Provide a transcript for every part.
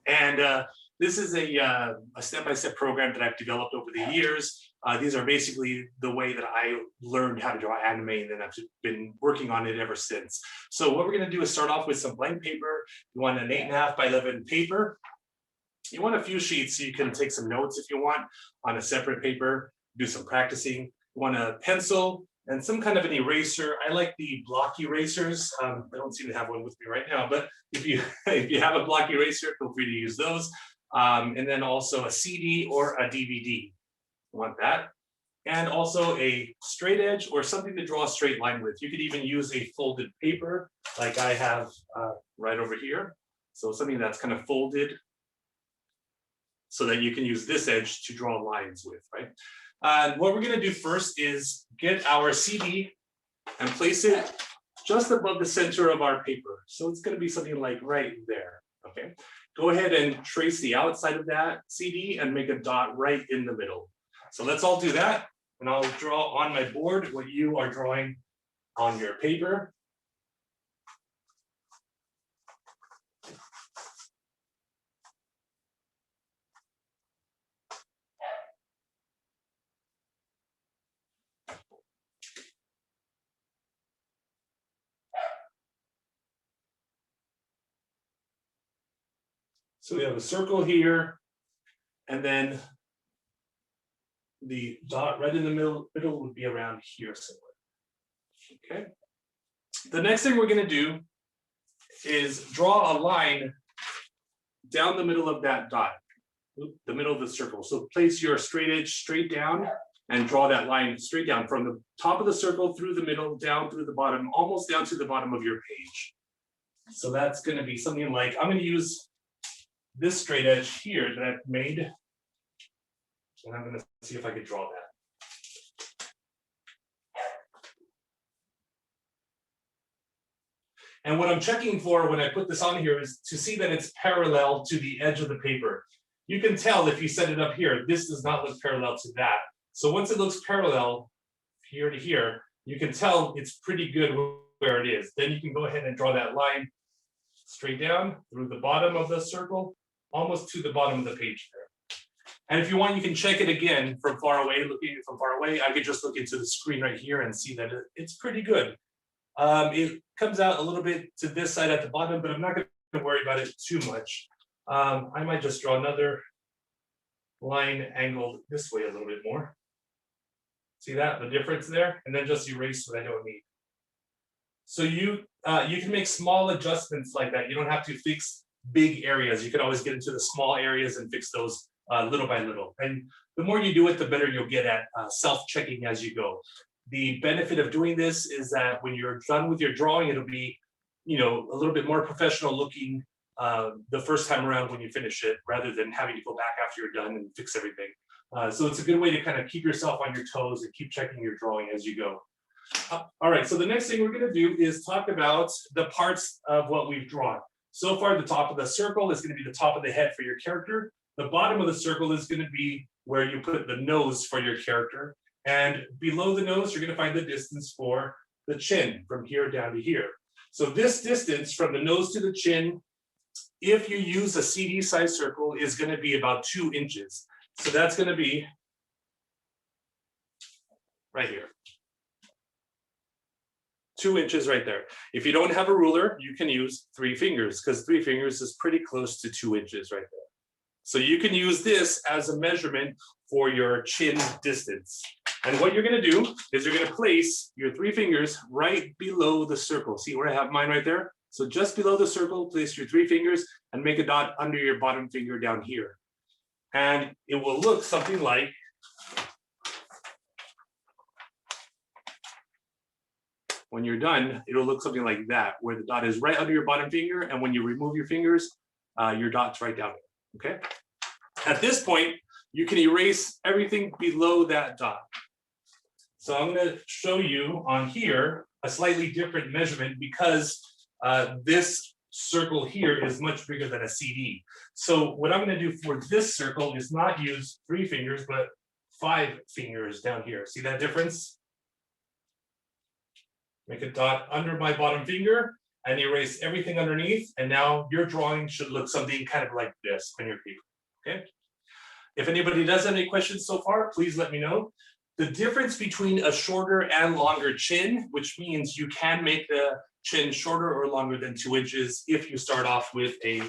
And this is a step-by-step program that I've developed over the years. These are basically the way that I learned how to draw anime, and then I've been working on it ever since. So what we're going to do is start off with some blank paper. You want an 8.5 by 11 paper. You want a few sheets so you can take some notes if you want on a separate paper, do some practicing. You want a pencil and some kind of an eraser. I like the block erasers. I don't seem to have one with me right now, but if you have a block eraser, feel free to use those. And then also a CD or a DVD. You want that. And also a straight edge or something to draw a straight line with. You could even use a folded paper like I have right over here. So something that's kind of folded so that you can use this edge to draw lines with, right? What we're gonna do first is get our CD and place it just above the center of our paper. So it's gonna be something like right there, okay? Go ahead and trace the outside of that CD and make a dot right in the middle. So let's all do that. And I'll draw on my board what you are drawing on your paper. So we have a circle here, and then the dot right in the middle would be around here somewhere. Okay. The next thing we're going to do is draw a line down the middle of that dot, the middle of the circle. So place your straight edge straight down and draw that line straight down from the top of the circle through the middle, down through the bottom, almost down to the bottom of your page. So that's going to be something like, I'm going to use this straight edge here that I've made, and I'm going to see if I can draw that. And what I'm checking for when I put this on here is to see that it's parallel to the edge of the paper. You can tell if you set it up here, this does not look parallel to that. So once it looks parallel here to here, you can tell it's pretty good where it is. Then you can go ahead and draw that line straight down through the bottom of the circle, almost to the bottom of the page there. And if you want, you can check it again from far away. Looking at it from far away, I could just look into the screen right here and see that it's pretty good. It comes out a little bit to this side at the bottom, but I'm not going to worry about it too much. I might just draw another line angled this way a little bit more. See that, the difference there? And then just erase what I don't need. So you can make small adjustments like that. You don't have to fix big areas. You can always get into the small areas and fix those little by little. And the more you do it, the better you'll get at self-checking as you go. The benefit of doing this is that when you're done with your drawing, it'll be, a little bit more professional looking the first time around when you finish it, rather than having to go back after you're done and fix everything. So it's a good way to kind of keep yourself on your toes and keep checking your drawing as you go. All right, so the next thing we're going to do is talk about the parts of what we've drawn. So far, the top of the circle is going to be the top of the head for your character. The bottom of the circle is going to be where you put the nose for your character. And below the nose, you're going to find the distance for the chin from here down to here. So this distance from the nose to the chin, if you use a CD size circle, is going to be about 2 inches. So that's going to be right here. 2 inches right there. If you don't have a ruler, you can use 3 fingers, because 3 fingers is pretty close to 2 inches right there. So you can use this as a measurement for your chin distance. And what you're going to do is you're going to place your 3 fingers right below the circle. See where I have mine right there? So just below the circle, place your 3 fingers and make a dot under your bottom finger down here. And it will look something like when you're done, it'll look something like that, where the dot is right under your bottom finger, and when you remove your fingers, your dot's right down there, okay? At this point, you can erase everything below that dot. So I'm gonna show you on here a slightly different measurement, because this circle here is much bigger than a CD. So what I'm gonna do for this circle is not use 3 fingers, but 5 fingers down here. See that difference? Make a dot under my bottom finger, and erase everything underneath. And now your drawing should look something kind of like this on your paper, okay? If anybody does have any questions so far, please let me know. The difference between a shorter and longer chin, which means you can make the chin shorter or longer than 2 inches if you start off with a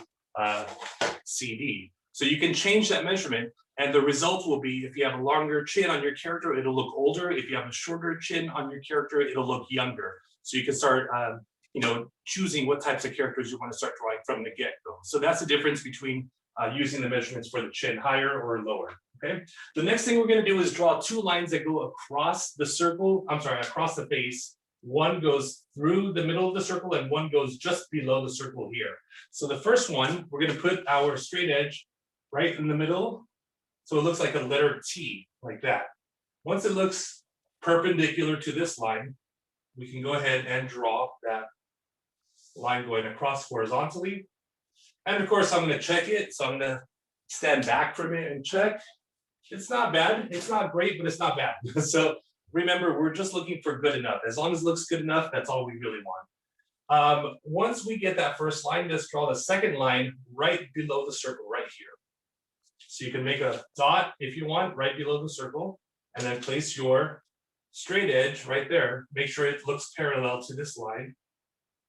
CD. So you can change that measurement, and the result will be, if you have a longer chin on your character, it'll look older. If you have a shorter chin on your character, it'll look younger. So you can start choosing what types of characters you want to start drawing from the get-go. So that's the difference between using the measurements for the chin, higher or lower, okay? The next thing we're gonna do is draw 2 lines that go across the circle, across the face. One goes through the middle of the circle and one goes just below the circle here. So the first one, we're gonna put our straight edge right in the middle. So it looks like a letter T, like that. Once it looks perpendicular to this line, we can go ahead and draw that line going across horizontally. And of course, I'm going to check it. So I'm going to stand back from it and check. It's not bad. It's not great, but it's not bad. So remember, we're just looking for good enough. As long as it looks good enough, that's all we really want. Once we get that first line, let's draw the second line right below the circle right here. So you can make a dot if you want right below the circle, and then place your straight edge right there. Make sure it looks parallel to this line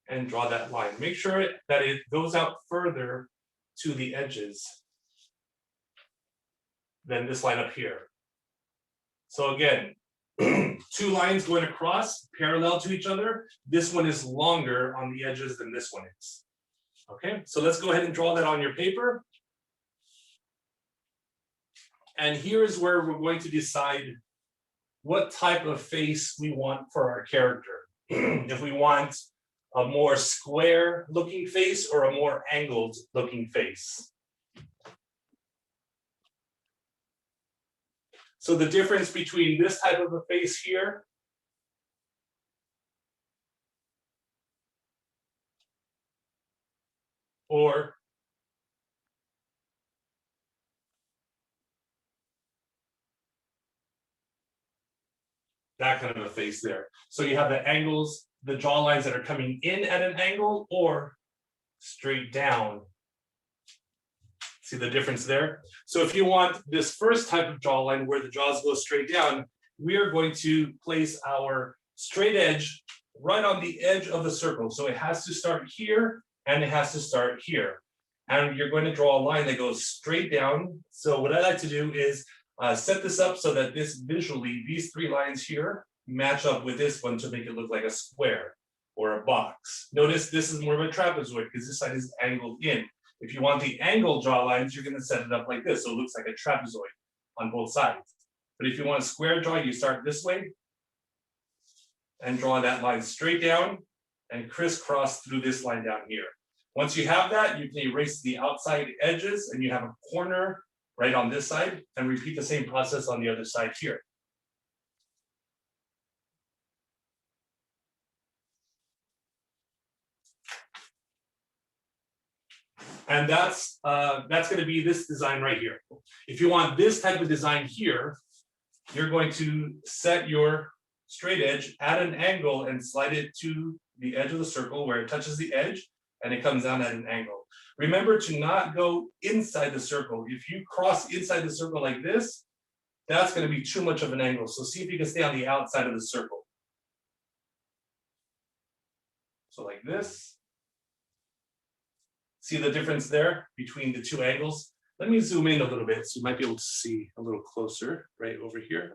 and draw that line. Make sure that it goes out further to the edges than this line up here. So again, 2 lines going across parallel to each other. This one is longer on the edges than this one is. Okay, so let's go ahead and draw that on your paper. And here is where we're going to decide what type of face we want for our character. If we want a more square looking face or a more angled looking face. So the difference between this type of a face here or that kind of a face there. So you have the angles, the jaw lines that are coming in at an angle or straight down. See the difference there? So if you want this first type of jawline where the jaws go straight down, we are going to place our straight edge right on the edge of the circle. So it has to start here and it has to start here. And you're going to draw a line that goes straight down. So what I like to do is set this up so that this visually, these 3 lines here match up with this one to make it look like a square or a box. Notice this is more of a trapezoid because this side is angled in. If you want the angled jaw lines, you're going to set it up like this, so it looks like a trapezoid on both sides. But if you want a square jaw, you start this way and draw that line straight down and crisscross through this line down here. Once you have that, you can erase the outside edges and you have a corner right on this side, and repeat the same process on the other side here. And that's going to be this design right here. If you want this type of design here, you're going to set your straight edge at an angle and slide it to the edge of the circle where it touches the edge and it comes down at an angle. Remember to not go inside the circle. If you cross inside the circle like this, that's going to be too much of an angle. So see if you can stay on the outside of the circle. So like this. See the difference there between the 2 angles? Let me zoom in a little bit so you might be able to see a little closer right over here.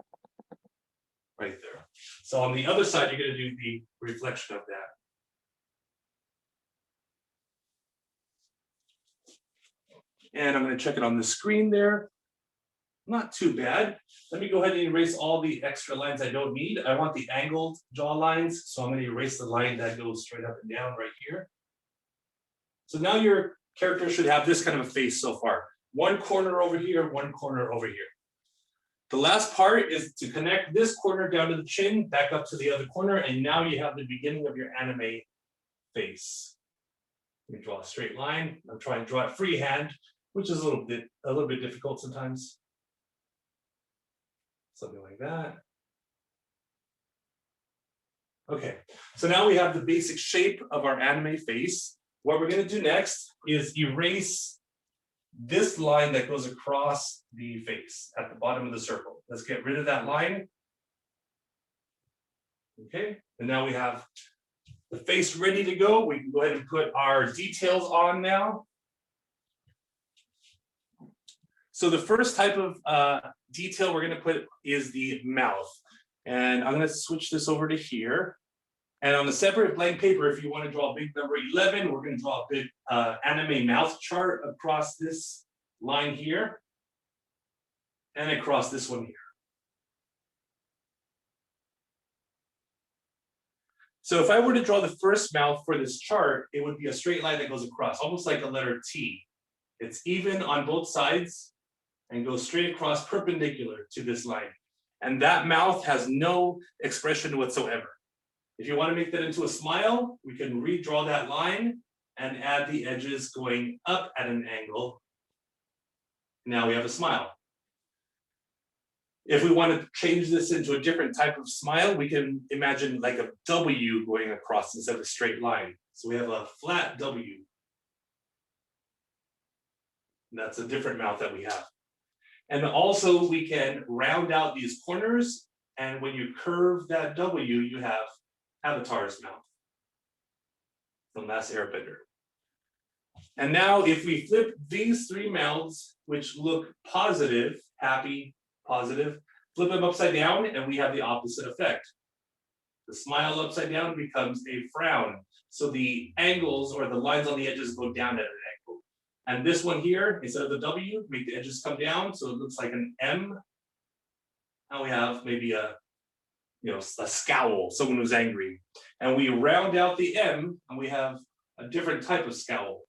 Right there. So on the other side, you're going to do the reflection of that. And I'm going to check it on the screen there. Not too bad. Let me go ahead and erase all the extra lines I don't need. I want the angled jaw lines, so I'm going to erase the line that goes straight up and down right here. So now your character should have this kind of a face so far. One corner over here, one corner over here. The last part is to connect this corner down to the chin, back up to the other corner, and now you have the beginning of your anime face. Let me draw a straight line. I'm trying to draw it freehand, which is a little bit difficult sometimes. Something like that. Okay, so now we have the basic shape of our anime face. What we're going to do next is erase this line that goes across the face at the bottom of the circle. Let's get rid of that line. Okay, and now we have the face ready to go. We can go ahead and put our details on now. So the first type of detail we're going to put is the mouth. And I'm going to switch this over to here. And on a separate blank paper, if you want to draw a big number 11, we're going to draw a big anime mouth chart across this line here and across this one here. So if I were to draw the first mouth for this chart, it would be a straight line that goes across, almost like a letter T. It's even on both sides and goes straight across perpendicular to this line. And that mouth has no expression whatsoever. If you want to make that into a smile, we can redraw that line and add the edges going up at an angle. Now we have a smile. If we want to change this into a different type of smile, we can imagine like a W going across instead of a straight line. So we have a flat W. That's a different mouth that we have. And also we can round out these corners, and when you curve that W, you have Avatar's mouth from Last Airbender. And now if we flip these three mouths, which look positive, happy, positive, flip them upside down, and we have the opposite effect. The smile upside down becomes a frown. So the angles or the lines on the edges go down at an angle. And this one here, instead of the W, make the edges come down, so it looks like an M. Now we have maybe a scowl, someone who's angry. And we round out the M, and we have a different type of scowl.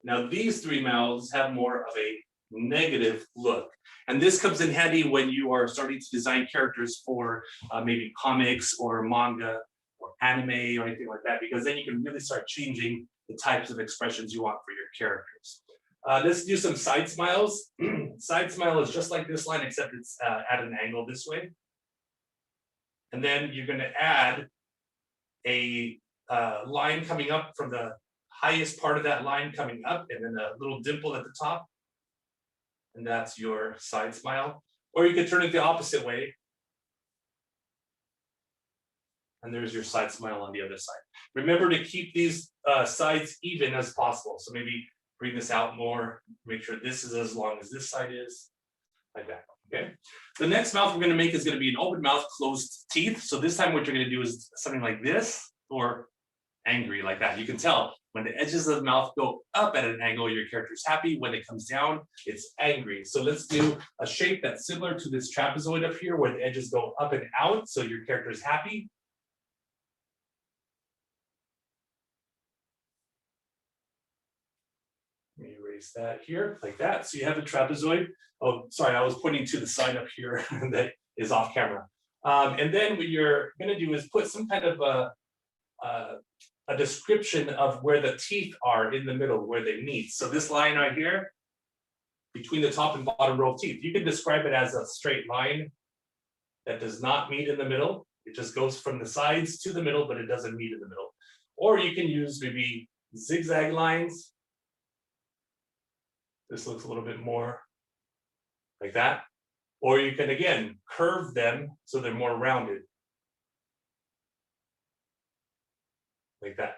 Now these three mouths have more of a negative look. And this comes in handy when you are starting to design characters for maybe comics or manga or anime or anything like that, because then you can really start changing the types of expressions you want for your characters. Let's do some side smiles. Side smile is just like this line, except it's at an angle this way. And then you're going to add a line coming up from the highest part of that line coming up, and then a little dimple at the top. And that's your side smile. Or you could turn it the opposite way. And there's your side smile on the other side. Remember to keep these sides even as possible. So maybe bring this out more, make sure this is as long as this side is, like that, okay? The next mouth we're gonna make is gonna be an open mouth, closed teeth. So this time what you're gonna do is something like this, or angry like that. You can tell when the edges of the mouth go up at an angle, your character's happy. When it comes down, it's angry. So let's do a shape that's similar to this trapezoid up here, where the edges go up and out, so your character's happy. Let me erase that here, like that. So you have a trapezoid. Oh, sorry, I was pointing to the side up here that is off camera. And then what you're gonna do is put some kind of a description of where the teeth are in the middle, where they meet. So this line right here, between the top and bottom row of teeth, you can describe it as a straight line that does not meet in the middle. It just goes from the sides to the middle, but it doesn't meet in the middle. Or you can use maybe zigzag lines. This looks a little bit more like that. Or you can, again, curve them so they're more rounded. Like that.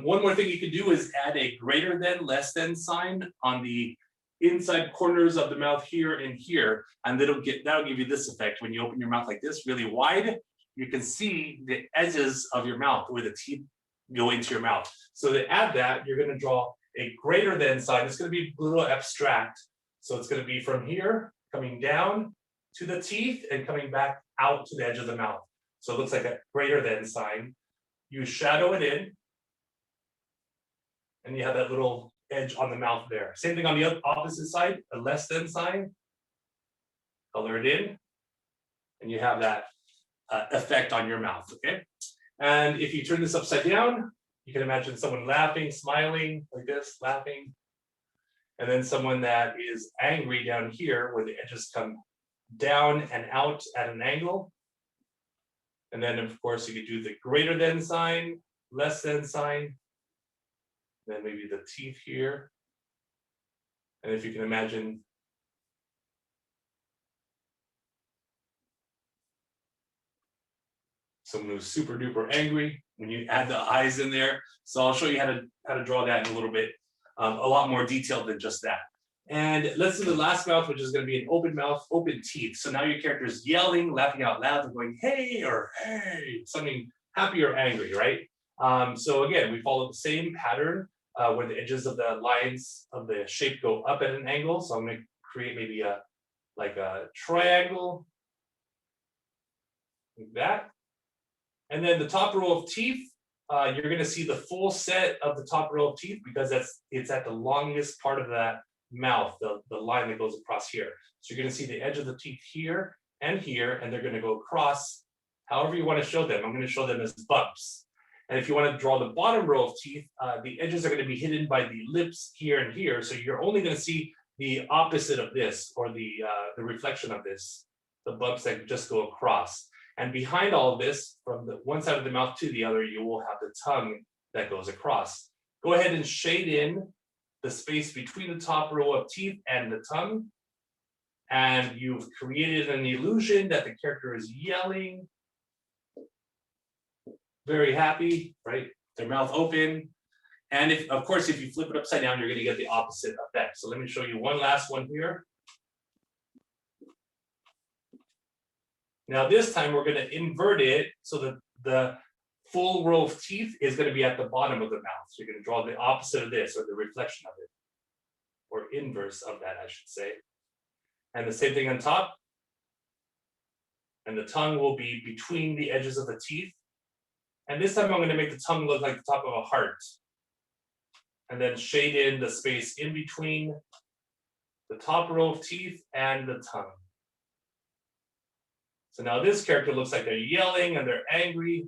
One more thing you can do is add a greater than, less than sign on the inside corners of the mouth here and here, and that'll give you this effect. When you open your mouth like this, really wide, you can see the edges of your mouth where the teeth go into your mouth. So to add that, you're going to draw a greater than sign. It's going to be a little abstract. So it's going to be from here, coming down to the teeth and coming back out to the edge of the mouth. So it looks like a greater than sign. You shadow it in, and you have that little edge on the mouth there. Same thing on the opposite side, a less than sign. Color it in, and you have that effect on your mouth, okay? And if you turn this upside down, you can imagine someone laughing, smiling, like this, laughing. And then someone that is angry down here, where the edges come down and out at an angle. And then of course you could do the greater than sign, less than sign, then maybe the teeth here. And if you can imagine someone who's super duper angry when you add the eyes in there. So I'll show you how to draw that in a little bit, a lot more detailed than just that. And let's do the last mouth, which is going to be an open mouth, open teeth. So now your character is yelling, laughing out loud, and going, hey, or hey, something happy or angry, right? So again, we follow the same pattern where the edges of the lines of the shape go up at an angle. So I'm going to create maybe like a triangle, like that. And then the top row of teeth, you're going to see the full set of the top row of teeth because it's at the longest part of that mouth, the line that goes across here. So you're going to see the edge of the teeth here, and they're going to go across however you want to show them. I'm going to show them as bumps. And if you want to draw the bottom row of teeth, the edges are going to be hidden by the lips here and here. So you're only going to see the opposite of this, or the reflection of this, the bumps that just go across. And behind all of this, from the one side of the mouth to the other, you will have the tongue that goes across. Go ahead and shade in the space between the top row of teeth and the tongue. And you've created an illusion that the character is yelling, very happy, right? Their mouth open. And if you flip it upside down, you're going to get the opposite effect. So let me show you one last one here. Now this time we're going to invert it so that the full row of teeth is going to be at the bottom of the mouth. So you're going to draw the opposite of this, or the reflection of it, or inverse of that, I should say. And the same thing on top. And the tongue will be between the edges of the teeth. And this time I'm going to make the tongue look like the top of a heart. And then shade in the space in between the top row of teeth and the tongue. So now this character looks like they're yelling and they're angry.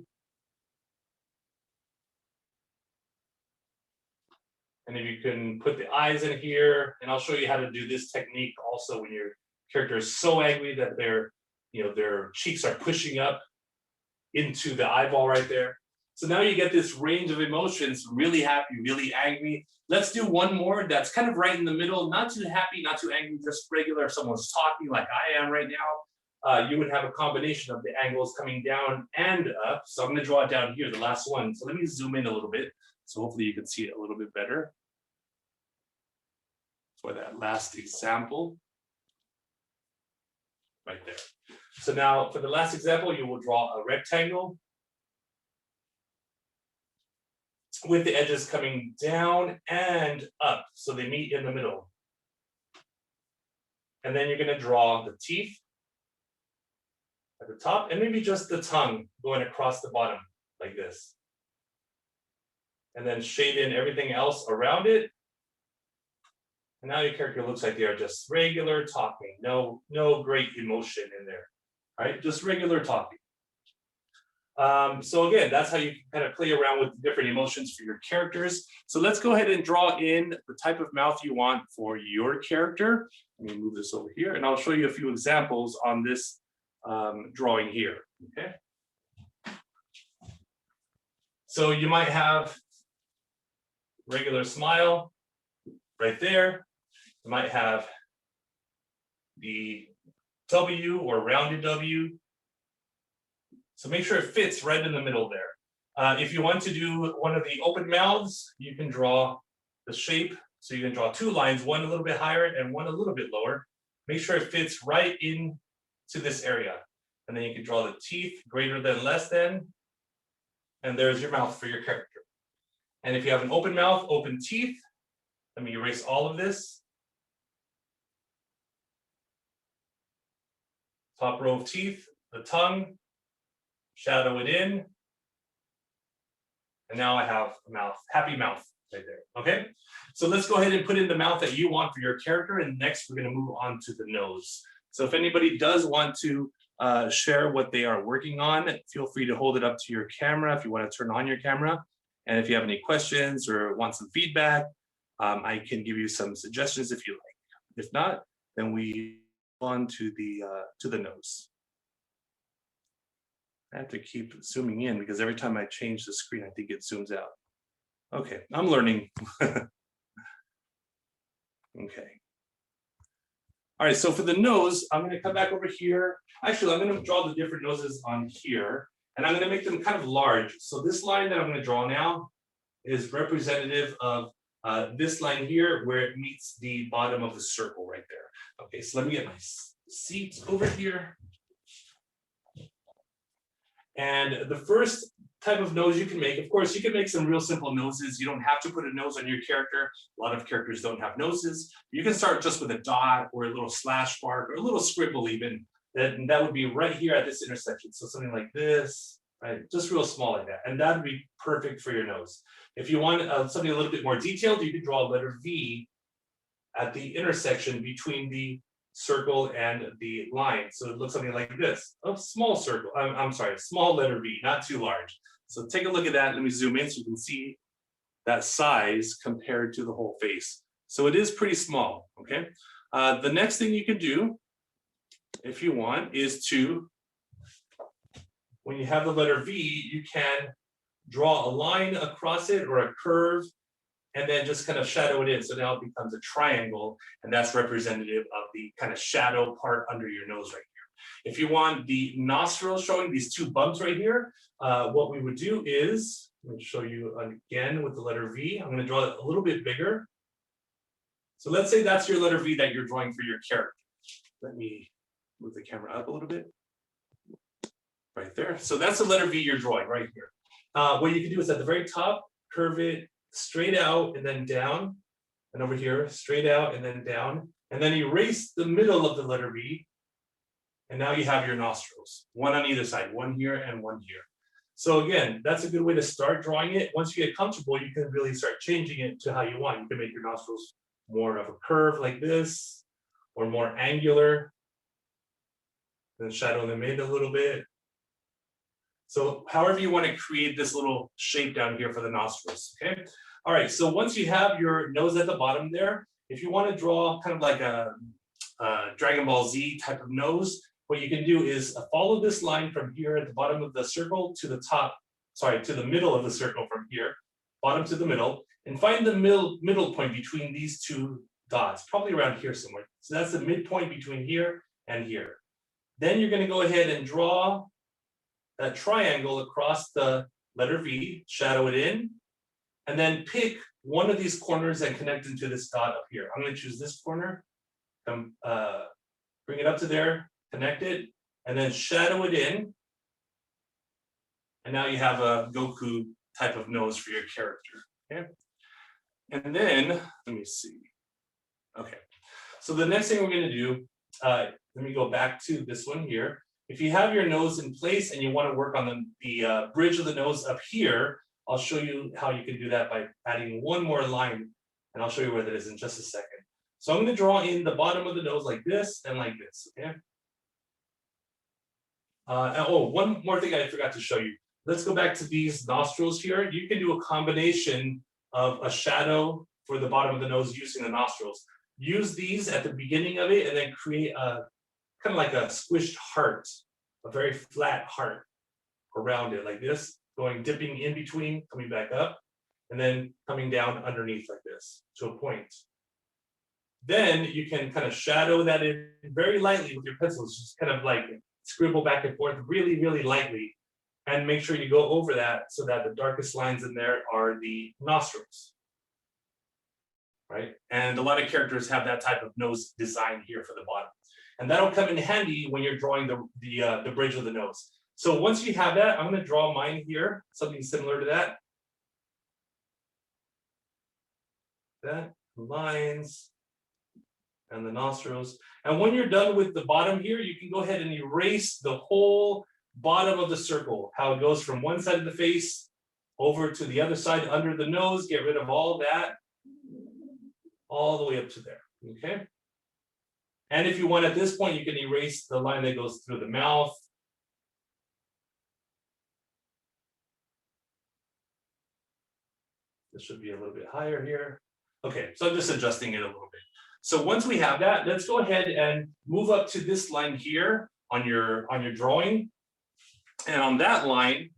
And if you can put the eyes in here, and I'll show you how to do this technique also when your character is so angry that their cheeks are pushing up into the eyeball right there. So now you get this range of emotions, really happy, really angry. Let's do one more that's kind of right in the middle, not too happy, not too angry, just regular. If someone's talking like I am right now, you would have a combination of the angles coming down and up. So I'm going to draw it down here, the last one. So let me zoom in a little bit. So hopefully you can see it a little bit better for that last example right there. So now for the last example, you will draw a rectangle with the edges coming down and up, so they meet in the middle. And then you're going to draw the teeth at the top, and maybe just the tongue going across the bottom like this. And then shade in everything else around it. And now your character looks like they are just regular talking, no great emotion in there, right? Just regular talking. So again, that's how you can kind of play around with different emotions for your characters. So let's go ahead and draw in the type of mouth you want for your character. Let me move this over here, and I'll show you a few examples on this drawing here, okay? So you might have regular smile right there. You might have the W or rounded W. So make sure it fits right in the middle there. If you want to do one of the open mouths, you can draw the shape. So you can draw two lines, one a little bit higher and one a little bit lower. Make sure it fits right into this area. And then you can draw the teeth greater than, less than. And there's your mouth for your character. And if you have an open mouth, open teeth, let me erase all of this. Top row of teeth, the tongue, shadow it in. And now I have a mouth, happy mouth right there, okay? So let's go ahead and put in the mouth that you want for your character, and next we're gonna move on to the nose. So if anybody does want to share what they are working on, feel free to hold it up to your camera if you wanna turn on your camera. And if you have any questions or want some feedback, I can give you some suggestions if you like. If not, then we move on to the nose. I have to keep zooming in because every time I change the screen, I think it zooms out. Okay, I'm learning. Okay. All right, so for the nose, I'm going to come back over here. Actually, I'm going to draw the different noses on here, and I'm going to make them kind of large. So this line that I'm going to draw now is representative of this line here, where it meets the bottom of the circle right there. Okay, so let me get my seat over here. And the first type of nose you can make, of course, you can make some real simple noses. You don't have to put a nose on your character. A lot of characters don't have noses. You can start just with a dot or a little slash mark or a little scribble even. That would be right here at this intersection. So something like this, right? Just real small like that. And that would be perfect for your nose. If you want something a little bit more detailed, you can draw a letter V at the intersection between the circle and the line. So it looks something like this, a small circle. I'm sorry, a small letter V, not too large. So take a look at that. Let me zoom in so you can see that size compared to the whole face. So it is pretty small, okay? The next thing you can do, if you want, is to, when you have the letter V, you can draw a line across it or a curve, and then just kind of shadow it in. So now it becomes a triangle, and that's representative of the kind of shadow part under your nose right here. If you want the nostrils showing these two bumps right here, what we would do is, let me show you again with the letter V. I'm going to draw it a little bit bigger. So let's say that's your letter V that you're drawing for your character. Let me move the camera up a little bit. Right there. So that's the letter V you're drawing right here. What you can do is at the very top, curve it straight out and then down, and over here, straight out and then down, and then erase the middle of the letter V, and now you have your nostrils, one on either side, one here and one here. So again, that's a good way to start drawing it. Once you get comfortable, you can really start changing it to how you want. You can make your nostrils more of a curve like this, or more angular, then shadow them in a little bit. So however you want to create this little shape down here for the nostrils, okay? All right, so once you have your nose at the bottom there, if you want to draw kind of like a Dragon Ball Z type of nose, what you can do is follow this line from here at the bottom of the circle to the top, sorry, to the middle of the circle from here, bottom to the middle, and find the middle point between these two dots, probably around here somewhere. So that's the midpoint between here and here. Then you're going to go ahead and draw that triangle across the letter V, shadow it in, and then pick one of these corners and connect into this dot up here. I'm going to choose this corner, bring it up to there, connect it, and then shadow it in. And now you have a Goku type of nose for your character. Okay. And then, let me see. Okay. So the next thing we're going to do, let me go back to this one here. If you have your nose in place and you want to work on the bridge of the nose up here, I'll show you how you can do that by adding one more line, and I'll show you where that is in just a second. So I'm going to draw in the bottom of the nose like this and like this, okay? Oh, one more thing I forgot to show you. Let's go back to these nostrils here. You can do a combination of a shadow for the bottom of the nose using the nostrils. Use these at the beginning of it and then create a kind of like a squished heart, a very flat heart around it like this, dipping in between, coming back up, and then coming down underneath like this to a point. Then you can kind of shadow that in very lightly with your pencils, just kind of like scribble back and forth really, really lightly, and make sure you go over that so that the darkest lines in there are the nostrils, right? And a lot of characters have that type of nose design here for the bottom. And that'll come in handy when you're drawing the bridge of the nose. So once you have that, I'm going to draw mine here, something similar to that. That, lines, and the nostrils. And when you're done with the bottom here, you can go ahead and erase the whole bottom of the circle, how it goes from one side of the face over to the other side under the nose, get rid of all that, all the way up to there, okay? And if you want at this point, you can erase the line that goes through the mouth. This should be a little bit higher here. Okay, so I'm just adjusting it a little bit. So once we have that, let's go ahead and move up to this line here on your drawing. And on that line,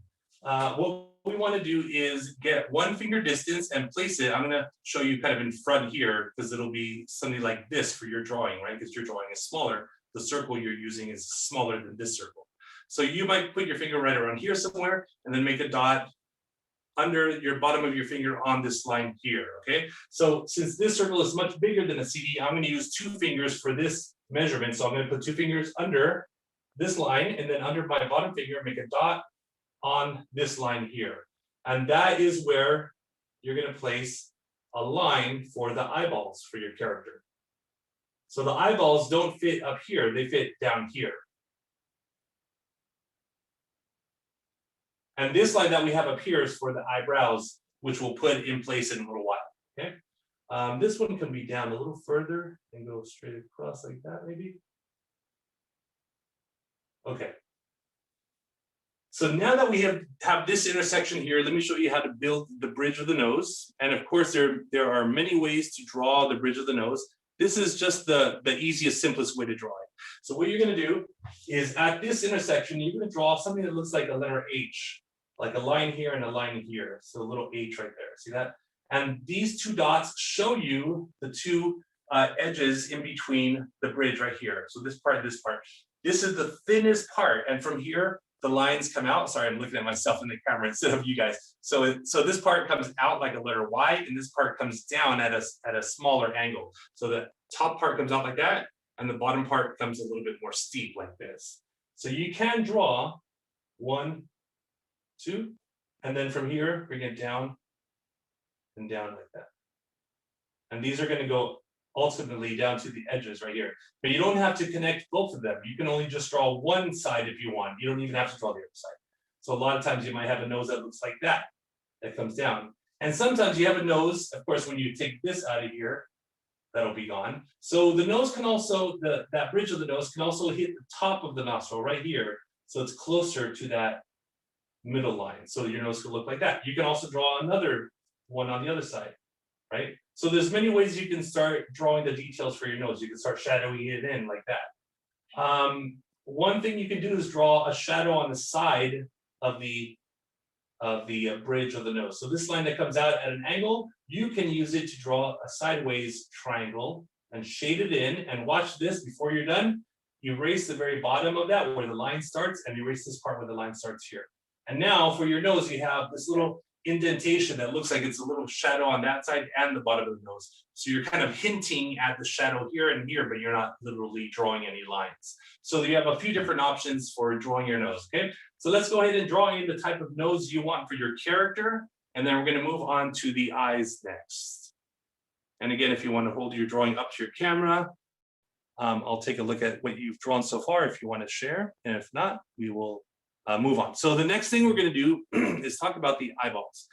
what we want to do is get 1 finger distance and place it. I'm going to show you kind of in front here because it'll be something like this for your drawing, right? Because your drawing is smaller. The circle you're using is smaller than this circle. So you might put your finger right around here somewhere and then make a dot under your bottom of your finger on this line here, okay? So since this circle is much bigger than a CD, I'm going to use 2 fingers for this measurement. So I'm going to put 2 fingers under this line and then under my bottom finger, make a dot on this line here. And that is where you're going to place a line for the eyeballs for your character. So the eyeballs don't fit up here, they fit down here. And this line that we have up here is for the eyebrows, which we'll put in place in a little while, okay? This one can be down a little further and go straight across like that, maybe. Okay. So now that we have this intersection here, let me show you how to build the bridge of the nose. And of course, there are many ways to draw the bridge of the nose. This is just the easiest, simplest way to draw it. So what you're going to do is at this intersection, you're going to draw something that looks like a letter H, like a line here and a line here. So a little H right there. See that? And these 2 dots show you the 2 edges in between the bridge right here. So this part, this part. This is the thinnest part. And from here, the lines come out. Sorry, I'm looking at myself in the camera instead of you guys. So this part comes out like a letter Y, and this part comes down at a smaller angle. So the top part comes out like that, and the bottom part comes a little bit more steep like this. So you can draw 1, 2, and then from here, bring it down and down like that. And these are going to go ultimately down to the edges right here. But you don't have to connect both of them. You can only just draw one side if you want. You don't even have to draw the other side. So a lot of times you might have a nose that looks like that comes down. And sometimes you have a nose, of course, when you take this out of here, that'll be gone. So the nose can also, that bridge of the nose can also hit the top of the nostril right here. So it's closer to that middle line. So your nose could look like that. You can also draw another one on the other side, right? So there's many ways you can start drawing the details for your nose. You can start shadowing it in like that. One thing you can do is draw a shadow on the side of the bridge of the nose. So this line that comes out at an angle, you can use it to draw a sideways triangle and shade it in. And watch this before you're done. Erase the very bottom of that where the line starts, and erase this part where the line starts here. And now for your nose, you have this little indentation that looks like it's a little shadow on that side and the bottom of the nose. So you're kind of hinting at the shadow here and here, but you're not literally drawing any lines. So you have a few different options for drawing your nose, okay? So let's go ahead and draw in the type of nose you want for your character, and then we're going to move on to the eyes next. And again, if you want to hold your drawing up to your camera, I'll take a look at what you've drawn so far if you want to share, and if not, we will move on. So the next thing we're going to do is talk about the eyeballs.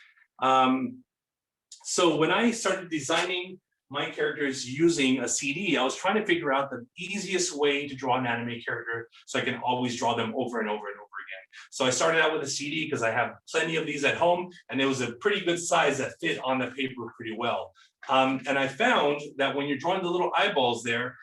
So when I started designing my characters using a CD, I was trying to figure out the easiest way to draw an anime character so I can always draw them over and over and over again. So I started out with a CD because I have plenty of these at home, and it was a pretty good size that fit on the paper pretty well. And I found that when you're drawing the little eyeballs there,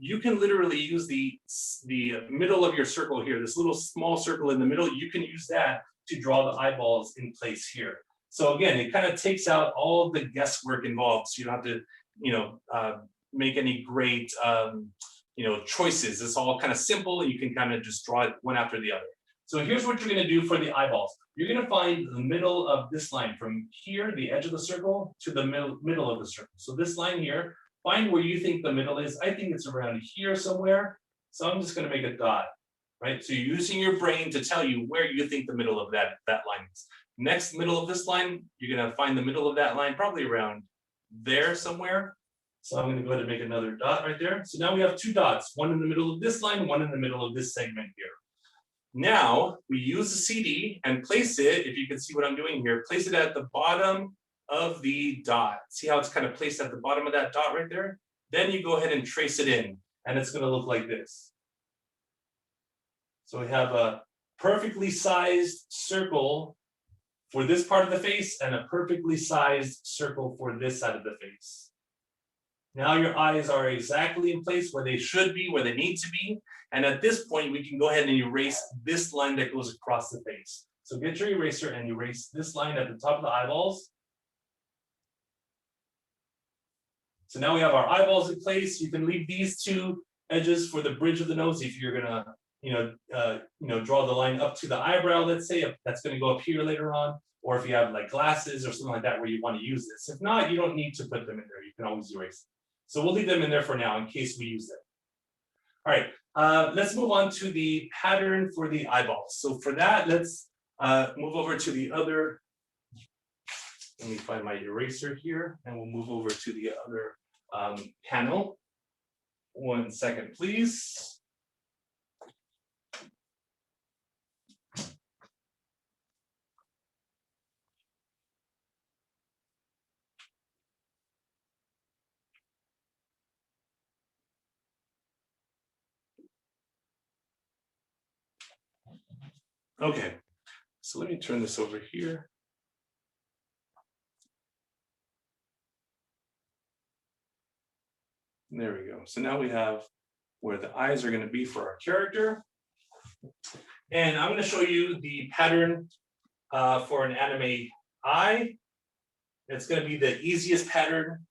you can literally use the middle of your circle here, this little small circle in the middle. You can use that to draw the eyeballs in place here. So again, it kind of takes out all the guesswork involved. So you don't have to, make any great, choices. It's all kind of simple. You can kind of just draw it one after the other. So here's what you're going to do for the eyeballs. You're going to find the middle of this line from here, the edge of the circle, to the middle of the circle. So this line here. Find where you think the middle is. I think it's around here somewhere. So I'm just going to make a dot, right? So you're using your brain to tell you where you think the middle of that line is. Next middle of this line, you're going to find the middle of that line probably around there somewhere. So I'm going to go ahead and make another dot right there. So now we have 2 dots, one in the middle of this line, one in the middle of this segment here. Now we use the CD and place it, if you can see what I'm doing here, place it at the bottom of the dot. See how it's kind of placed at the bottom of that dot right there? Then you go ahead and trace it in, and it's going to look like this. So we have a perfectly sized circle for this part of the face and a perfectly sized circle for this side of the face. Now your eyes are exactly in place where they should be, where they need to be. And at this point, we can go ahead and erase this line that goes across the face. So get your eraser and erase this line at the top of the eyeballs. So now we have our eyeballs in place. You can leave these two edges for the bridge of the nose if you're gonna, draw the line up to the eyebrow. Let's say that's gonna go up here later on, or if you have like glasses or something like that where you want to use this. If not, you don't need to put them in there. You can always erase them. So we'll leave them in there for now in case we use them. All right, let's move on to the pattern for the eyeballs. So for that, let's move over to the other. Let me find my eraser here, and we'll move over to the other panel. 1 second, please. Okay, so let me turn this over here. There we go. So now we have where the eyes are going to be for our character. And I'm going to show you the pattern for an anime eye. It's going to be the easiest pattern.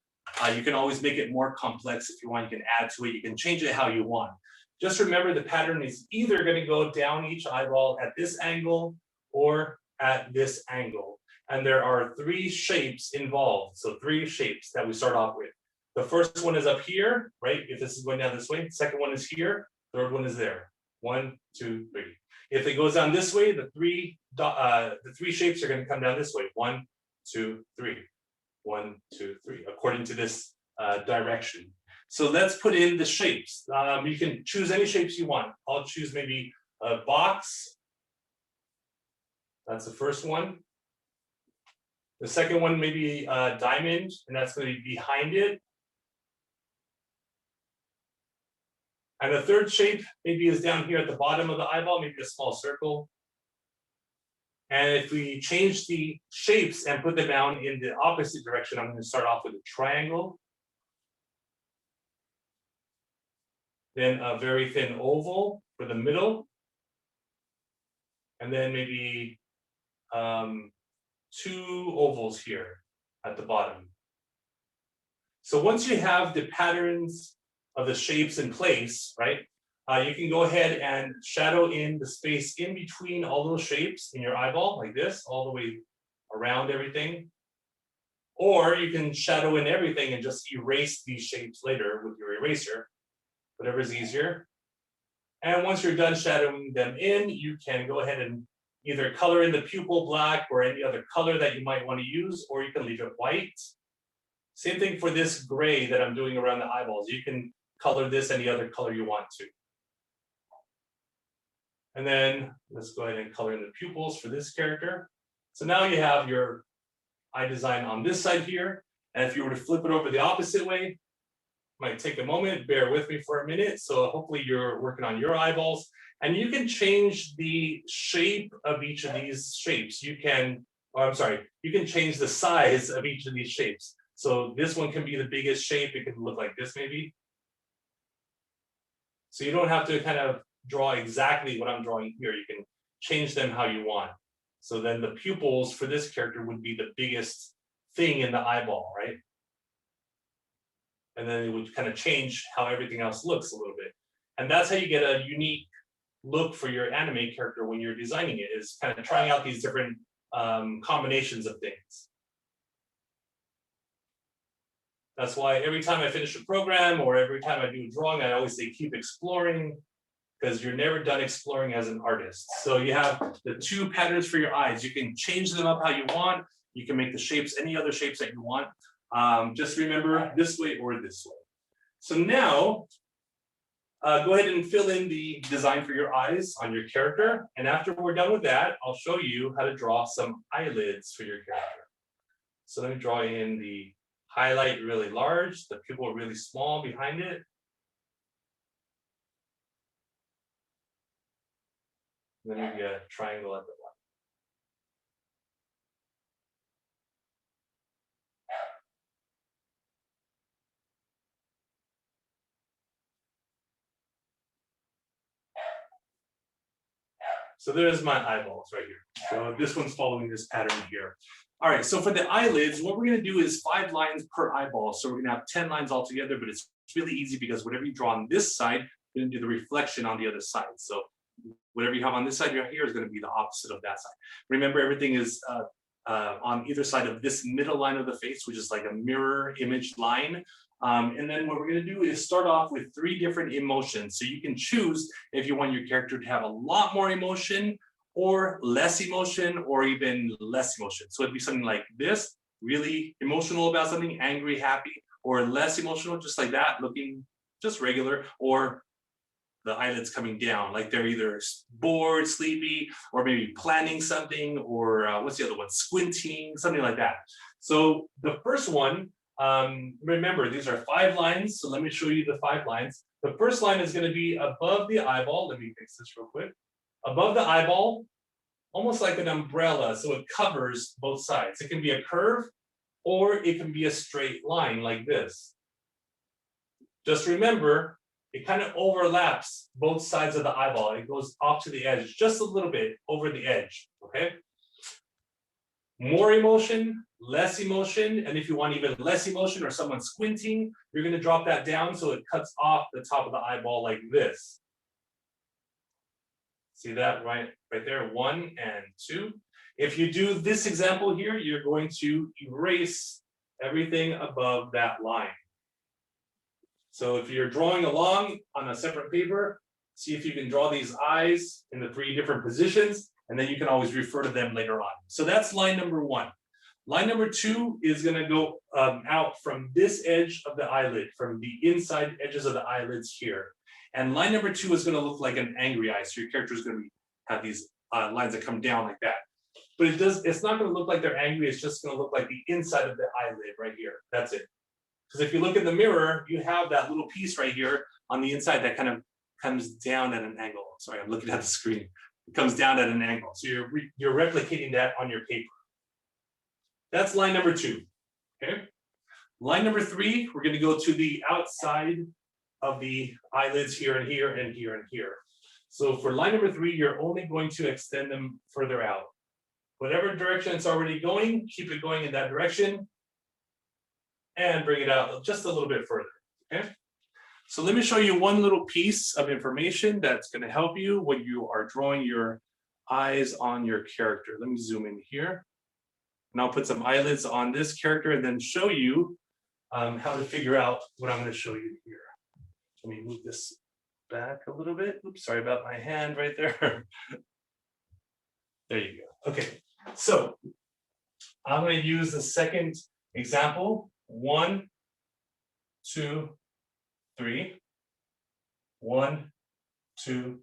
You can always make it more complex if you want. You can add to it. You can change it how you want. Just remember the pattern is either going to go down each eyeball at this angle or at this angle. And there are 3 shapes involved. So 3 shapes that we start off with. The first one is up here, right? If this is going down this way. Second one is here. Third one is there. 1, 2, 3. If it goes down this way, the three shapes are going to come down this way. 1, 2, 3. 1, 2, 3. According to this direction. So let's put in the shapes. You can choose any shapes you want. I'll choose maybe a box. That's the first one. The second one maybe a diamond, and that's going to be behind it. And the third shape maybe is down here at the bottom of the eyeball, maybe a small circle. And if we change the shapes and put them down in the opposite direction, I'm going to start off with a triangle. Then a very thin oval for the middle. And then maybe 2 ovals here at the bottom. So once you have the patterns of the shapes in place, right, you can go ahead and shadow in the space in between all those shapes in your eyeball, like this, all the way around everything. Or you can shadow in everything and just erase these shapes later with your eraser, whatever's easier. And once you're done shadowing them in, you can go ahead and either color in the pupil black or any other color that you might want to use, or you can leave it white. Same thing for this gray that I'm doing around the eyeballs. You can color this any other color you want to. And then let's go ahead and color in the pupils for this character. So now you have your eye design on this side here. And if you were to flip it over the opposite way, might take a moment, bear with me for a minute. So hopefully you're working on your eyeballs. And you can change the shape of each of these shapes. You can change the size of each of these shapes. So this one can be the biggest shape. It can look like this maybe. So you don't have to kind of draw exactly what I'm drawing here. You can change them how you want. So then the pupils for this character would be the biggest thing in the eyeball, right? And then it would kind of change how everything else looks a little bit. And that's how you get a unique look for your anime character when you're designing it, is kind of trying out these different combinations of things. That's why every time I finish a program or every time I do a drawing, I always say keep exploring, because you're never done exploring as an artist. So you have the 2 patterns for your eyes. You can change them up how you want. You can make the shapes any other shapes that you want. Just remember this way or this way. So now, go ahead and fill in the design for your eyes on your character. And after we're done with that, I'll show you how to draw some eyelids for your character. So let me draw in the highlight really large, the pupil really small behind it. And then maybe a triangle at the bottom. So there's my eyeballs right here. So this one's following this pattern here. All right, so for the eyelids, what we're gonna do is 5 lines per eyeball. So we're gonna have 10 lines altogether, but it's really easy because whatever you draw on this side, you're gonna do the reflection on the other side. So whatever you have on this side right here is gonna be the opposite of that side. Remember, everything is on either side of this middle line of the face, which is like a mirror image line. And then what we're gonna do is start off with 3 different emotions. So you can choose if you want your character to have a lot more emotion or less emotion or even less emotion. So it'd be something like this, really emotional about something, angry, happy, or less emotional, just like that, looking just regular, or the eyelids coming down, like they're either bored, sleepy, or maybe planning something, or what's the other one? Squinting, something like that. So the first one, remember, these are 5 lines. So let me show you the 5 lines. The first line is going to be above the eyeball. Let me fix this real quick. Above the eyeball, almost like an umbrella, so it covers both sides. It can be a curve, or it can be a straight line like this. Just remember, it kind of overlaps both sides of the eyeball. It goes off to the edge, just a little bit over the edge, okay? More emotion, less emotion, and if you want even less emotion or someone squinting, you're gonna drop that down so it cuts off the top of the eyeball like this. See that right there, 1 and 2. If you do this example here, you're going to erase everything above that line. So if you're drawing along on a separate paper, see if you can draw these eyes in the 3 different positions, and then you can always refer to them later on. So that's line number 1. Line number 2 is gonna go out from this edge of the eyelid, from the inside edges of the eyelids here. And line number 2 is gonna look like an angry eye. So your character is gonna have these lines that come down like that. But it's not gonna look like they're angry, it's just gonna look like the inside of the eyelid right here. That's it. Because if you look in the mirror, you have that little piece right here on the inside that kind of comes down at an angle. Sorry, I'm looking at the screen. It comes down at an angle. So you're replicating that on your paper. That's line number 2, okay? Line number 3, we're gonna go to the outside of the eyelids here and here and here and here. So for line number 3, you're only going to extend them further out. Whatever direction it's already going, keep it going in that direction and bring it out just a little bit further, okay? So let me show you one little piece of information that's gonna help you when you are drawing your eyes on your character. Let me zoom in here. And I'll put some eyelids on this character and then show you how to figure out what I'm gonna show you here. Let me move this back a little bit. Oops, sorry about my hand right there. There you go. Okay, so I'm gonna use the second example. 1, 2, 3. 1, 2,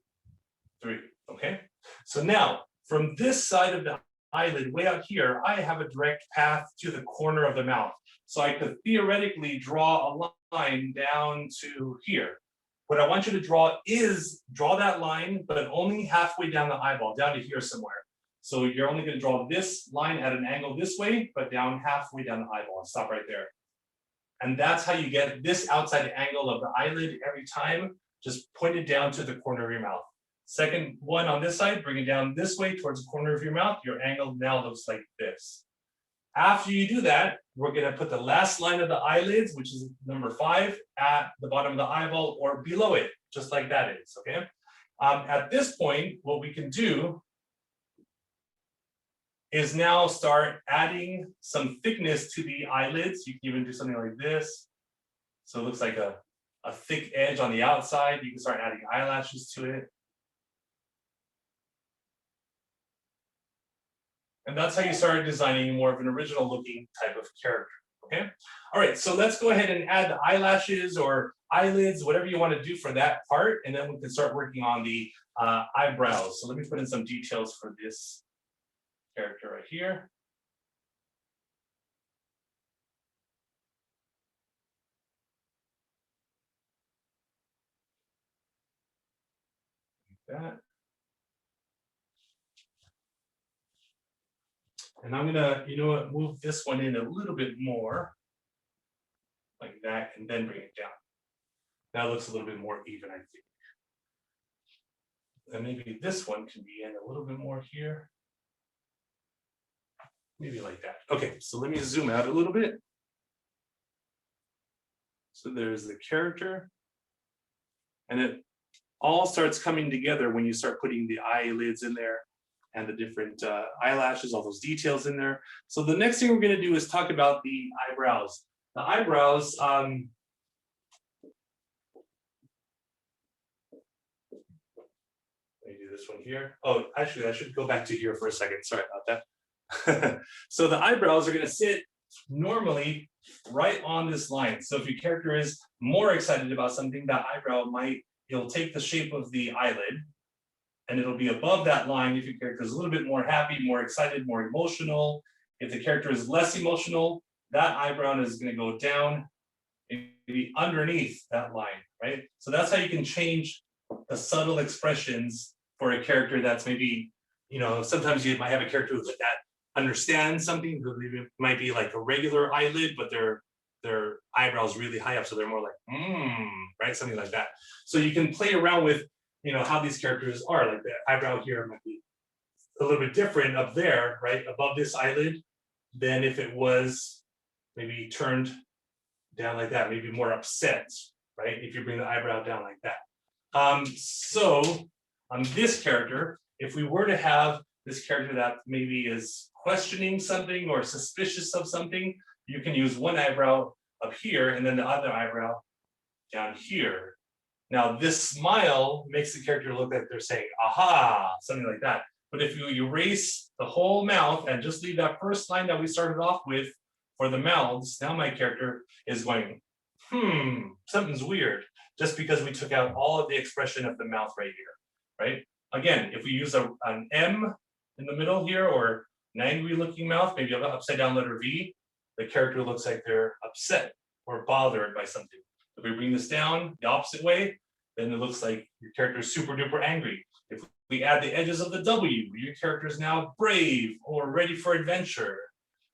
3. Okay. So now from this side of the eyelid way out here, I have a direct path to the corner of the mouth. So I could theoretically draw a line down to here. What I want you to draw is draw that line, but only halfway down the eyeball, down to here somewhere. So you're only going to draw this line at an angle this way, but down halfway down the eyeball and stop right there. And that's how you get this outside angle of the eyelid every time. Just point it down to the corner of your mouth. Second one on this side, bring it down this way towards the corner of your mouth. Your angle now looks like this. After you do that, we're going to put the last line of the eyelids, which is number 5, at the bottom of the eyeball or below it, just like that is, okay? At this point, what we can do is now start adding some thickness to the eyelids. You can even do something like this. So it looks like a thick edge on the outside. You can start adding eyelashes to it. And that's how you start designing more of an original looking type of character, okay? All right, so let's go ahead and add the eyelashes or eyelids, whatever you want to do for that part, and then we can start working on the eyebrows. So let me put in some details for this character right here. Like that. And I'm gonna, you know what, move this one in a little bit more, like that, and then bring it down. That looks a little bit more even, I think. And maybe this one can be in a little bit more here. Maybe like that. Okay, so let me zoom out a little bit. So there's the character. And it all starts coming together when you start putting the eyelids in there and the different eyelashes, all those details in there. So the next thing we're going to do is talk about the eyebrows. The eyebrows, let me do this one here. Oh, actually, I should go back to here for a second. Sorry about that. So the eyebrows are going to sit normally right on this line. So if your character is more excited about something, that eyebrow it'll take the shape of the eyelid and it'll be above that line if your character is a little bit more happy, more excited, more emotional. If the character is less emotional, that eyebrow is going to go down and be underneath that line, right? So that's how you can change the subtle expressions for a character that's maybe, sometimes you might have a character that understands something, who might be like a regular eyelid, but their eyebrows really high up, so they're more like right, something like that. So you can play around with how these characters are. Like the eyebrow here might be a little bit different up there, right, above this eyelid, than if it was maybe turned down like that, maybe more upset, right, if you bring the eyebrow down like that. So on this character, if we were to have this character that maybe is questioning something or suspicious of something, you can use one eyebrow up here and then the other eyebrow down here. Now this smile makes the character look like they're saying, aha, something like that. But if you erase the whole mouth and just leave that first line that we started off with for the mouths, now my character is going, something's weird, just because we took out all of the expression of the mouth right here, right? Again, if we use an M in the middle here, or an angry looking mouth, maybe an upside down letter V, the character looks like they're upset or bothered by something. If we bring this down the opposite way, then it looks like your character is super duper angry. If we add the edges of the W, your character is now brave or ready for adventure,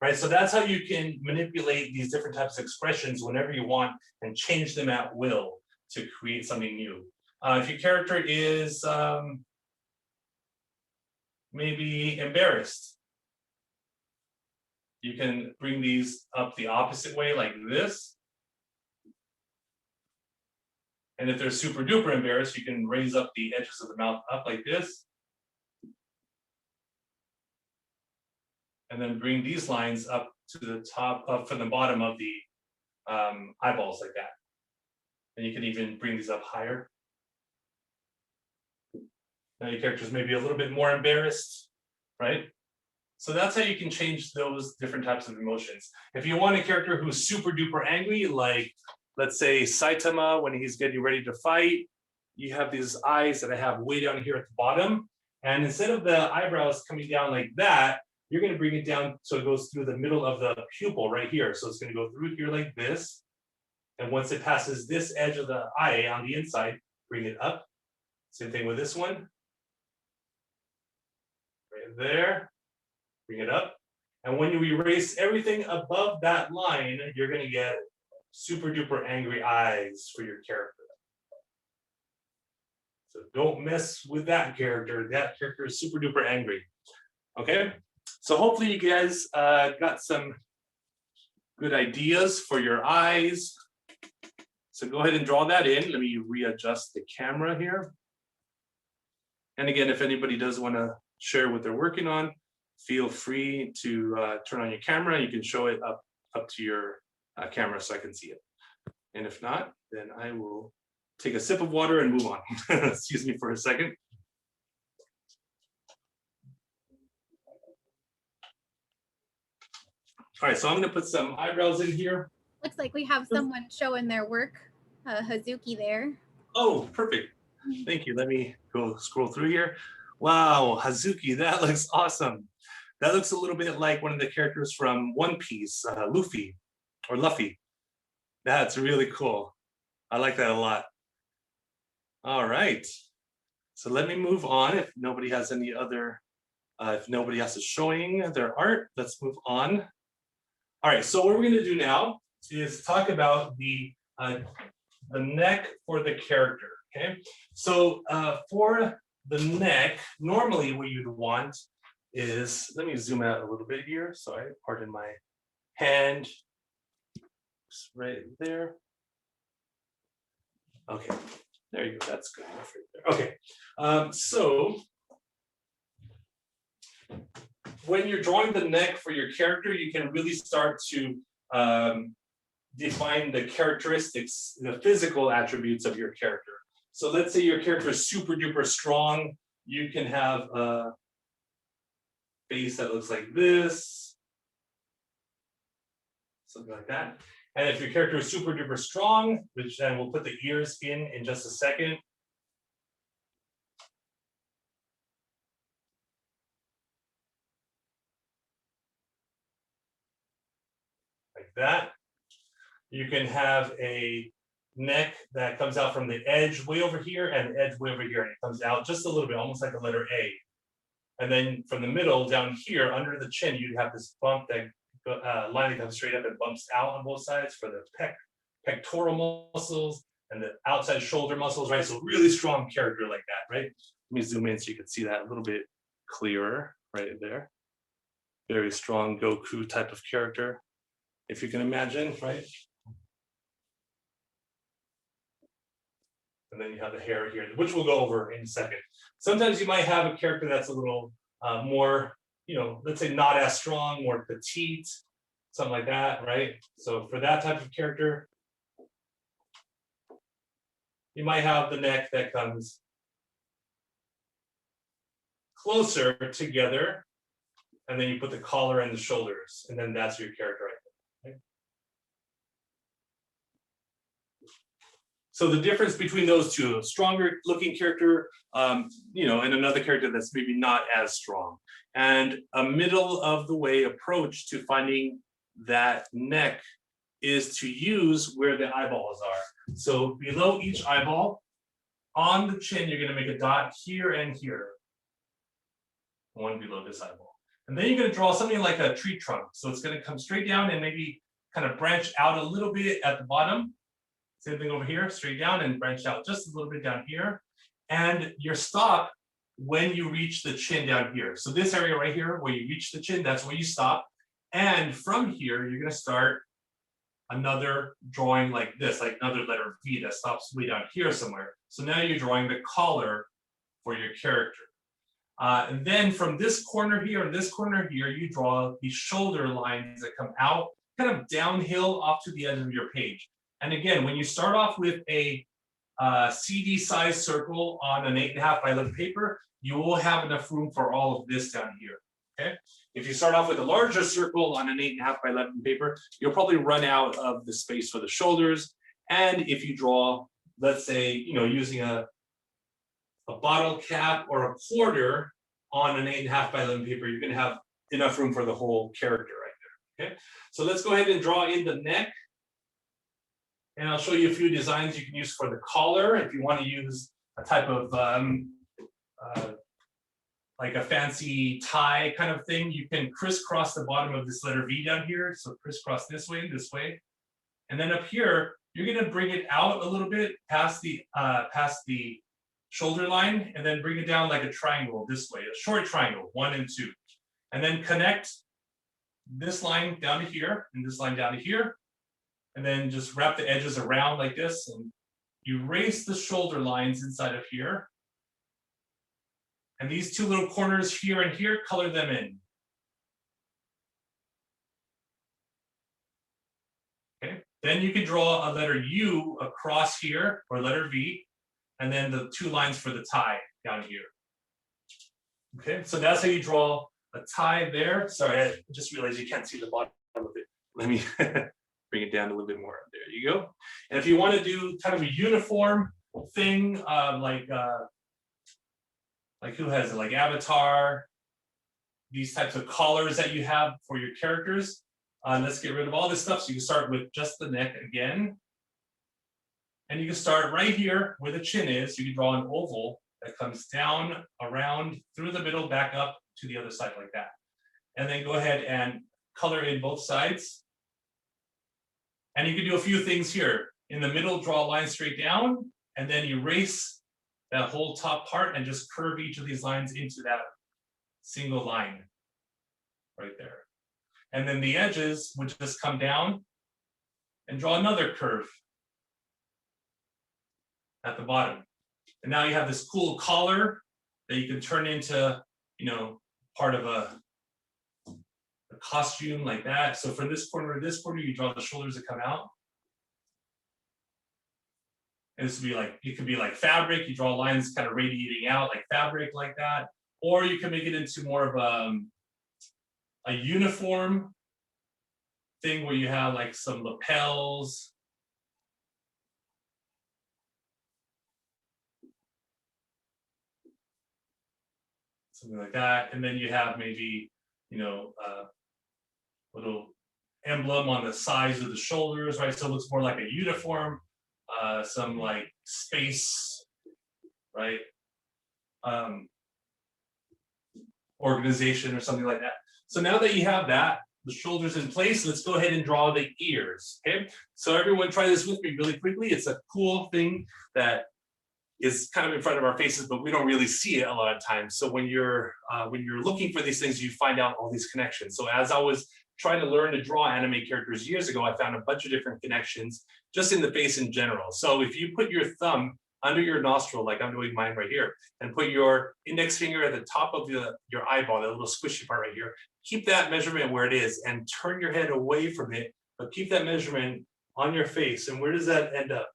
right? So that's how you can manipulate these different types of expressions whenever you want and change them at will to create something new. If your character is maybe embarrassed, you can bring these up the opposite way like this. And if they're super duper embarrassed, you can raise up the edges of the mouth up like this. And then bring these lines up to the top, up from the bottom of the eyeballs like that. And you can even bring these up higher. Now your character's maybe a little bit more embarrassed, right? So that's how you can change those different types of emotions. If you want a character who's super duper angry, like let's say Saitama, when he's getting ready to fight, you have these eyes that I have way down here at the bottom. And instead of the eyebrows coming down like that, you're going to bring it down so it goes through the middle of the pupil right here. So it's going to go through here like this. And once it passes this edge of the eye on the inside, bring it up. Same thing with this one. Right there. Bring it up. And when you erase everything above that line, you're going to get super duper angry eyes for your character. So don't mess with that character. That character is super duper angry. Okay? So hopefully you guys got some good ideas for your eyes. So go ahead and draw that in. Let me readjust the camera here. And again, if anybody does want to share what they're working on, feel free to turn on your camera. You can show it up to your camera so I can see it. And if not, then I will take a sip of water and move on. Excuse me for a second. All right, so I'm going to put some eyebrows in here. Looks like we have someone showing their work, Hazuki there. Oh, perfect. Thank you. Let me go scroll through here. Wow, Hazuki, that looks awesome. That looks a little bit like one of the characters from One Piece, Luffy or Luffy. That's really cool. I like that a lot. All right. So let me move on. If nobody has any other, if nobody else is showing their art, let's move on. All right, so what we're going to do now is talk about the neck for the character, okay? So for the neck, normally what you'd want is, let me zoom out a little bit here. Sorry, pardon my hand. It's right there. Okay, there you go. That's good enough right there. Okay, so when you're drawing the neck for your character, you can really start to define the characteristics, the physical attributes of your character. So let's say your character is super duper strong. You can have a face that looks like this, something like that. And if your character is super duper strong, which then we'll put the ears in just a second. Like that. You can have a neck that comes out from the edge way over here and the edge way over here, and it comes out just a little bit, almost like a letter A. And then from the middle down here under the chin, you'd have this bump that line that comes straight up and bumps out on both sides for the pectoral muscles and the outside shoulder muscles, right? So really strong character like that, right? Let me zoom in so you can see that a little bit clearer right there. Very strong Goku type of character, if you can imagine, right? And then you have the hair here, which we'll go over in a second. Sometimes you might have a character that's a little more, let's say not as strong, more petite, something like that, right? So for that type of character, you might have the neck that comes closer together, and then you put the collar and the shoulders, and then that's your character right there. Okay? So the difference between those two, a stronger looking character, and another character that's maybe not as strong, and a middle of the way approach to finding that neck is to use where the eyeballs are. So below each eyeball, on the chin, you're going to make a dot here and here. One below this eyeball. And then you're going to draw something like a tree trunk. So it's going to come straight down and maybe kind of branch out a little bit at the bottom. Same thing over here, straight down and branch out just a little bit down here. And your stop when you reach the chin down here. So this area right here, where you reach the chin, that's where you stop. And from here, you're going to start another drawing like this, like another letter V that stops way down here somewhere. So now you're drawing the collar for your character. And then from this corner here and this corner here, you draw the shoulder lines that come out kind of downhill off to the end of your page. And again, when you start off with a CD size circle on an 8.5 by 11 paper, you will have enough room for all of this down here. Okay. If you start off with a larger circle on an 8.5 by 11 paper, you'll probably run out of the space for the shoulders. And if you draw, let's say, using a bottle cap or a quarter on an 8.5 by 11 paper, you're going to have enough room for the whole character right there. Okay. So let's go ahead and draw in the neck. And I'll show you a few designs you can use for the collar. If you want to use a type of like a fancy tie kind of thing, you can crisscross the bottom of this letter V down here. So crisscross this way. And then up here, you're going to bring it out a little bit past the shoulder line, and then bring it down like a triangle this way, a short triangle, 1 and 2. And then connect this line down to here and this line down to here. And then just wrap the edges around like this and erase the shoulder lines inside of here. And these two little corners here and here, color them in. Okay. Then you can draw a letter U across here, or letter V, and then the 2 lines for the tie down here. Okay, so that's how you draw a tie there. Sorry, I just realized you can't see the bottom of it. Let me bring it down a little bit more. There you go. And if you want to do kind of a uniform thing, like who has it, like Avatar, these types of collars that you have for your characters. Let's get rid of all this stuff. So you can start with just the neck again. And you can start right here where the chin is. You can draw an oval that comes down, around, through the middle, back up to the other side like that. And then go ahead and color in both sides. And you can do a few things here. In the middle, draw a line straight down, and then erase that whole top part and just curve each of these lines into that single line right there. And then the edges would just come down and draw another curve at the bottom. And now you have this cool collar that you can turn into, part of a costume like that. So from this corner to this corner, you draw the shoulders that come out. And this would be like, it could be like fabric. You draw lines kind of radiating out like fabric like that. Or you can make it into more of a uniform thing where you have like some lapels. Something like that. And then you have maybe, little emblem on the sides of the shoulders, right? So it looks more like a uniform, some like space, right? Organization or something like that. So now that you have that, the shoulders in place, let's go ahead and draw the ears, okay? So everyone try this with me really quickly. It's a cool thing that is kind of in front of our faces, but we don't really see it a lot of times. So when you're looking for these things, you find out all these connections. So as I was trying to learn to draw anime characters years ago, I found a bunch of different connections just in the face in general. So if you put your thumb under your nostril, like I'm doing mine right here, and put your index finger at the top of your eyeball, that little squishy part right here, keep that measurement where it is and turn your head away from it, but keep that measurement on your face. And where does that end up?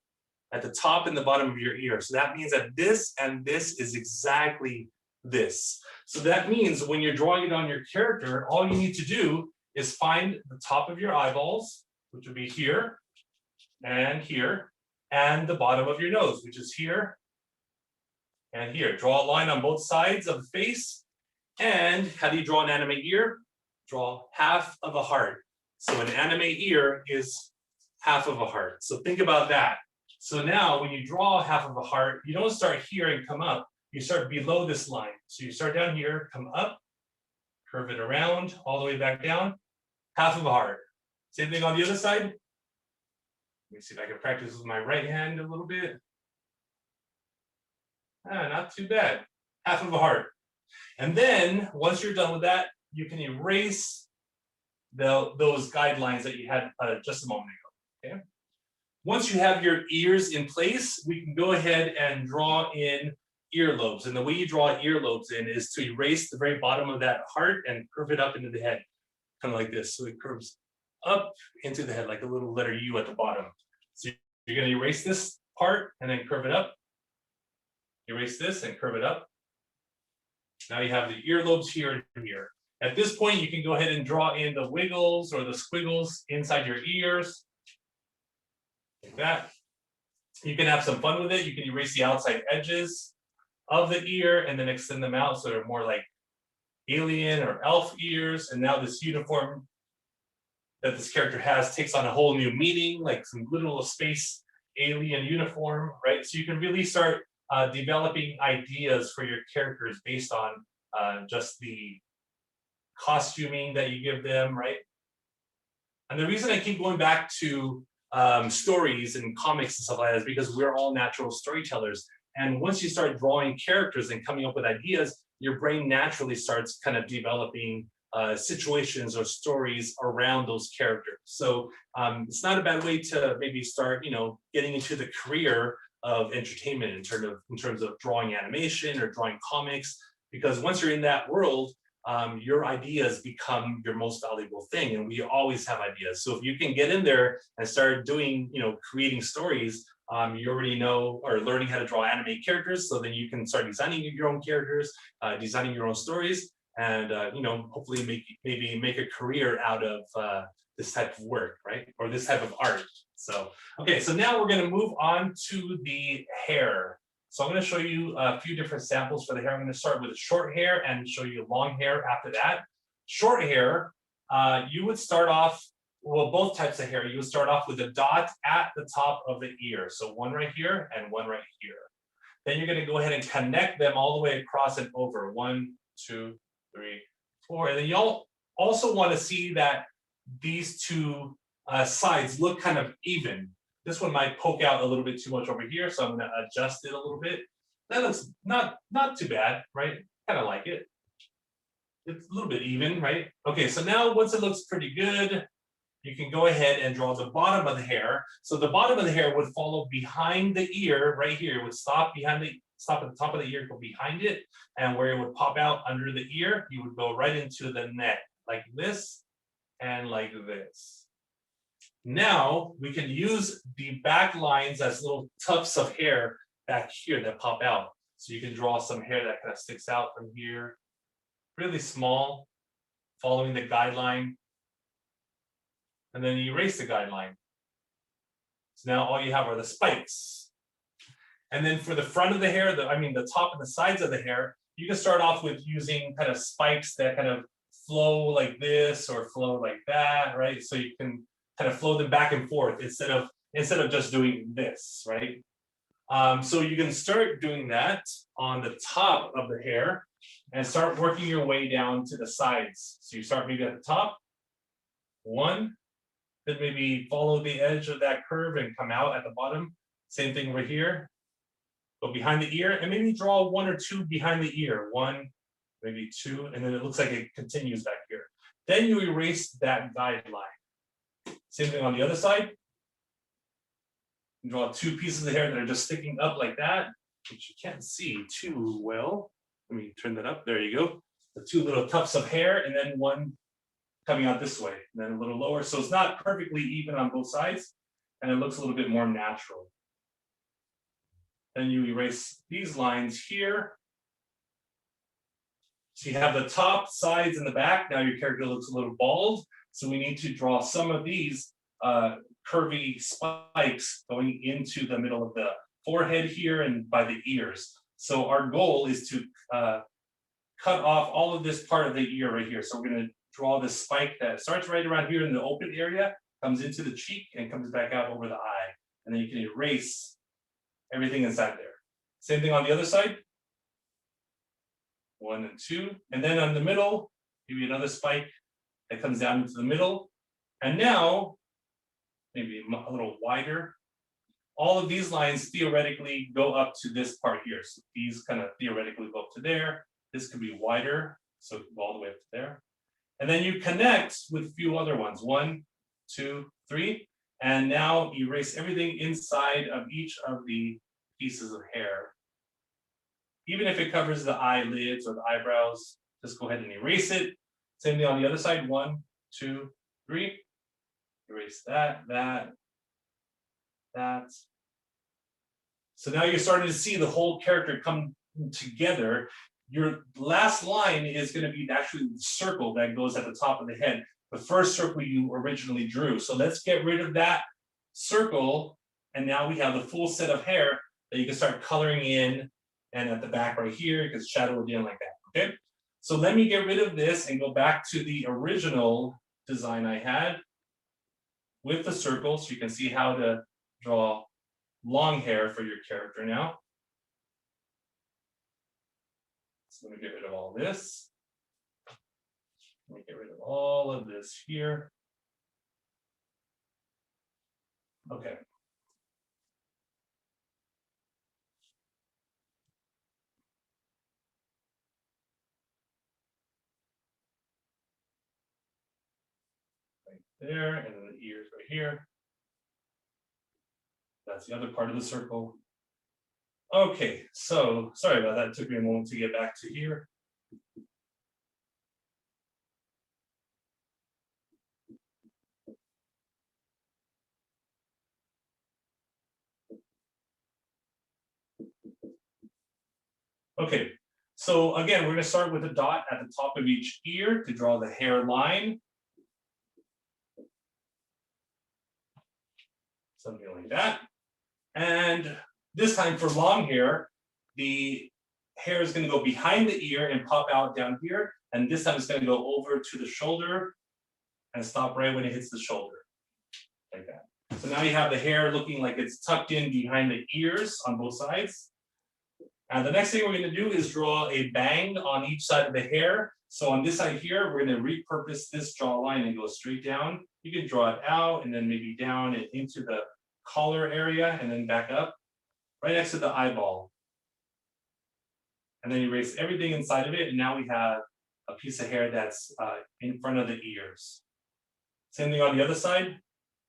At the top and the bottom of your ear. So that means that this and this is exactly this. So that means when you're drawing it on your character, all you need to do is find the top of your eyeballs, which would be here, and the bottom of your nose, which is here and here. Draw a line on both sides of the face. And how do you draw an anime ear? Draw half of a heart. So an anime ear is half of a heart. So think about that. So now when you draw half of a heart, you don't start here and come up. You start below this line. So you start down here, come up, curve it around, all the way back down, half of a heart. Same thing on the other side. Let me see if I can practice with my right hand a little bit. Not too bad. Half of a heart. And then once you're done with that, you can erase those guidelines that you had just a moment ago, okay? Once you have your ears in place, we can go ahead and draw in earlobes. And the way you draw earlobes in is to erase the very bottom of that heart and curve it up into the head, kind of like this. So it curves up into the head like a little letter U at the bottom. So you're going to erase this part and then curve it up. Erase this and curve it up. Now you have the earlobes here and here. At this point, you can go ahead and draw in the wiggles or the squiggles inside your ears. Like that. You can have some fun with it. You can erase the outside edges of the ear and then extend them out so they're more like alien or elf ears. And now this uniform that this character has takes on a whole new meaning, like some literal space alien uniform, right? So you can really start developing ideas for your characters based on just the costuming that you give them, right? And the reason I keep going back to stories and comics and stuff like that is because we're all natural storytellers. And once you start drawing characters and coming up with ideas, your brain naturally starts kind of developing situations or stories around those characters. So it's not a bad way to maybe start, getting into the career of entertainment in terms of drawing animation or drawing comics, because once you're in that world, your ideas become your most valuable thing, and we always have ideas. So if you can get in there and start doing, creating stories, you already know or learning how to draw anime characters, so then you can start designing your own characters, designing your own stories, and hopefully maybe make a career out of this type of work, right? Or this type of art. So, okay, so now we're going to move on to the hair. So I'm going to show you a few different samples for the hair. I'm going to start with short hair and show you long hair after that. Short hair, you would start off, well, both types of hair, you would start off with a dot at the top of the ear. So one right here and one right here. Then you're going to go ahead and connect them all the way across and over. 1, 2, 3, 4. And then you'll also want to see that these two sides look kind of even. This one might poke out a little bit too much over here, so I'm going to adjust it a little bit. That looks not too bad, right? Kind of like it. It's a little bit even, right? Okay, so now once it looks pretty good, you can go ahead and draw the bottom of the hair. So the bottom of the hair would follow behind the ear right here. It would stop at the top of the ear, go behind it, and where it would pop out under the ear, you would go right into the neck like this and like this. Now we can use the back lines as little tufts of hair back here that pop out. So you can draw some hair that kind of sticks out from here, really small, following the guideline. And then you erase the guideline. So now all you have are the spikes. And then for the front of the hair, the top and the sides of the hair, you can start off with using kind of spikes that kind of flow like this or flow like that, right? So you can kind of flow them back and forth instead of just doing this, right? So you can start doing that on the top of the hair and start working your way down to the sides. So you start maybe at the top, one, then maybe follow the edge of that curve and come out at the bottom. Same thing right here. Go behind the ear and maybe draw one or two behind the ear. One, maybe two, and then it looks like it continues back here. Then you erase that guideline. Same thing on the other side. Draw two pieces of hair that are just sticking up like that, which you can't see too well. Let me turn that up. There you go. The two little tufts of hair, and then one coming out this way, and then a little lower. So it's not perfectly even on both sides, and it looks a little bit more natural. Then you erase these lines here. So you have the top, sides, and the back. Now your character looks a little bald. So we need to draw some of these curvy spikes going into the middle of the forehead here and by the ears. So our goal is to cut off all of this part of the ear right here. So we're going to draw this spike that starts right around here in the open area, comes into the cheek, and comes back out over the eye. And then you can erase everything inside there. Same thing on the other side. One and two. And then on the middle, maybe another spike that comes down into the middle. And now, maybe a little wider. All of these lines theoretically go up to this part here. So these kind of theoretically go up to there. This could be wider, so it can go all the way up to there. And then you connect with a few other ones. One, two, three. And now erase everything inside of each of the pieces of hair. Even if it covers the eyelids or the eyebrows, just go ahead and erase it. Same thing on the other side. One, two, three. Erase that. So now you're starting to see the whole character come together. Your last line is going to be actually the circle that goes at the top of the head, the first circle you originally drew. So let's get rid of that circle. And now we have the full set of hair that you can start coloring in. And at the back right here, you can shadow it in like that, okay? So let me get rid of this and go back to the original design I had with the circle, so you can see how to draw long hair for your character now. So let me get rid of all this. Let me get rid of all of this here. Okay. Right there, and then the ears right here. That's the other part of the circle. Okay, so sorry about that. It took me a moment to get back to here. Okay, so again, we're going to start with a dot at the top of each ear to draw the hairline. Something like that. And this time for long hair, the hair is going to go behind the ear and pop out down here. And this time it's going to go over to the shoulder and stop right when it hits the shoulder, like that. So now you have the hair looking like it's tucked in behind the ears on both sides. And the next thing we're going to do is draw a bang on each side of the hair. So on this side here, we're going to repurpose this jawline and go straight down. You can draw it out and then maybe down and into the collar area and then back up, right next to the eyeball. and then erase everything inside of it. And now we have a piece of hair that's in front of the ears. Same thing on the other side.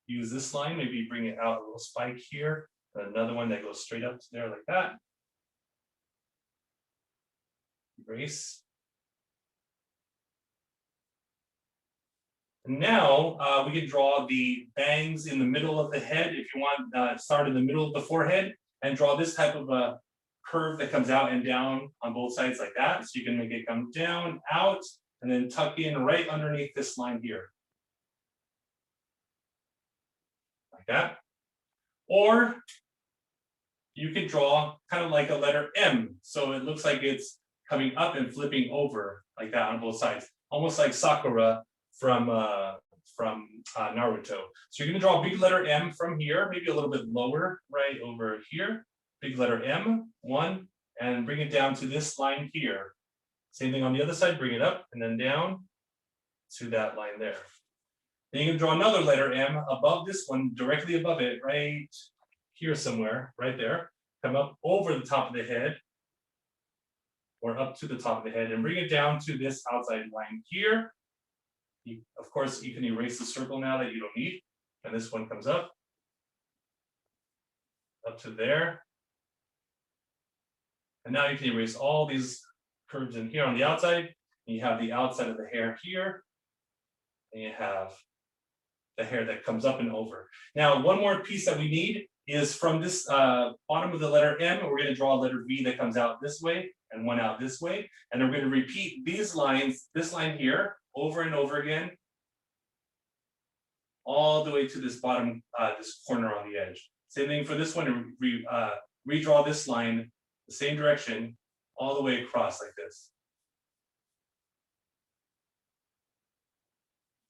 Use this line, maybe bring it out a little spike here. Another one that goes straight up to there like that. Erase. And now we can draw the bangs in the middle of the head. If you want, start in the middle of the forehead and draw this type of a curve that comes out and down on both sides like that. So you can make it come down, out, and then tuck in right underneath this line here. Like that. Or you can draw kind of like a letter M. So it looks like it's coming up and flipping over like that on both sides. Almost like Sakura from Naruto. So you're gonna draw a big letter M from here, maybe a little bit lower, right over here. Big letter M, one, and bring it down to this line here. Same thing on the other side, bring it up and then down to that line there. Then you can draw another letter M above this one, directly above it, right here somewhere, right there. Come up over the top of the head, or up to the top of the head, and bring it down to this outside line here. Of course, you can erase the circle now that you don't need, and this one comes up to there. And now you can erase all these curves in here on the outside. And you have the outside of the hair here, and you have the hair that comes up and over. Now, one more piece that we need is from this bottom of the letter M, we're going to draw a letter V that comes out this way and one out this way. And then we're going to repeat these lines, this line here, over and over again, all the way to this bottom, this corner on the edge. Same thing for this one, redraw this line the same direction, all the way across like this.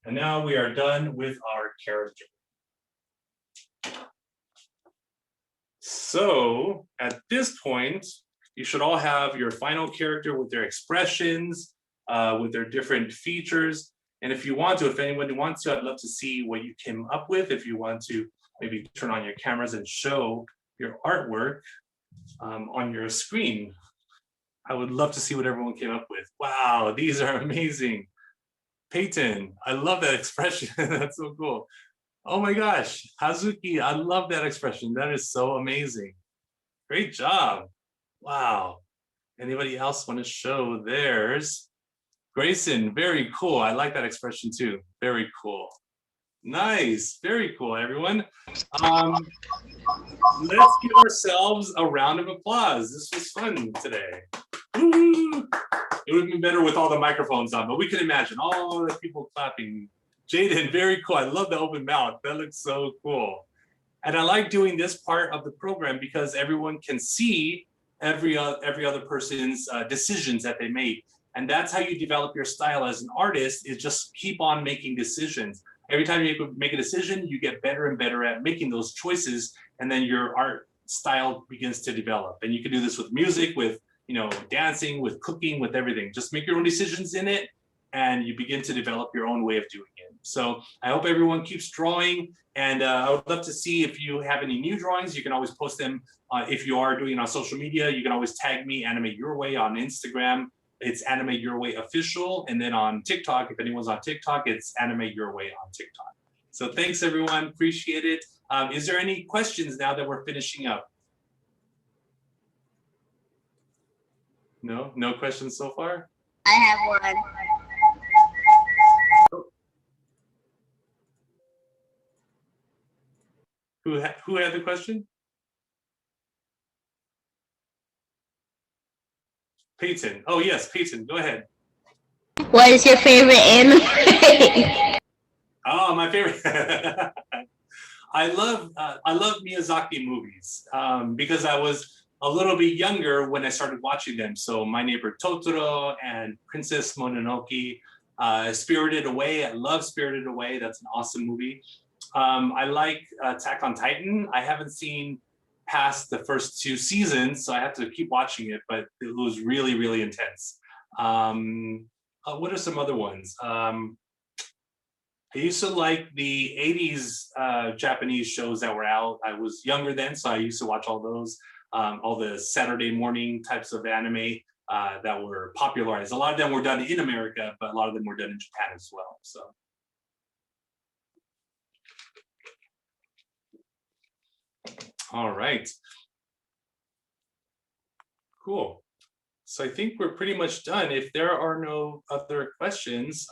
And now we are done with our character. So at this point, you should all have your final character with their expressions, with their different features. And if you want to, if anyone wants to, I'd love to see what you came up with. If you want to maybe turn on your cameras and show your artwork on your screen. I would love to see what everyone came up with. Wow, these are amazing. Peyton, I love that expression. That's so cool. Oh my gosh, Hazuki, I love that expression. That is so amazing. Great job. Wow. Anybody else want to show theirs? Grayson, very cool. I like that expression too. Very cool. Nice. Very cool, everyone. Let's give ourselves a round of applause. This was fun today. Woo! It would have been better with all the microphones on, but we can imagine all the people clapping. Jaden, very cool. I love the open mouth. That looks so cool. And I like doing this part of the program because everyone can see every other person's decisions that they make. And that's how you develop your style as an artist, is just keep on making decisions. Every time you make a decision, you get better and better at making those choices, and then your art style begins to develop. And you can do this with music, with dancing, with cooking, with everything. Just make your own decisions in it, and you begin to develop your own way of doing it. So I hope everyone keeps drawing, and I would love to see if you have any new drawings. You can always post them. If you are doing it on social media, you can always tag me, Animate Your Way, on Instagram. It's Animate Your Way Official. And then on TikTok, if anyone's on TikTok, it's Animate Your Way on TikTok. So thanks, everyone. Appreciate it. Is there any questions now that we're finishing up? No? No questions so far? I have one. Who had the question? Peyton. Oh yes, Peyton, go ahead. What is your favorite anime? Oh, my favorite. I love Miyazaki movies because I was a little bit younger when I started watching them. So My Neighbor Totoro and Princess Mononoke, Spirited Away. I love Spirited Away. That's an awesome movie. I like Attack on Titan. I haven't seen past the first 2 seasons, so I have to keep watching it, but it was really, really intense. What are some other ones? I used to like the 80s Japanese shows that were out. I was younger then, so I used to watch all those, all the Saturday morning types of anime. that were popularized. A lot of them were done in America, but a lot of them were done in Japan as well. So. All right. Cool. So I think we're pretty much done. If there are no other questions,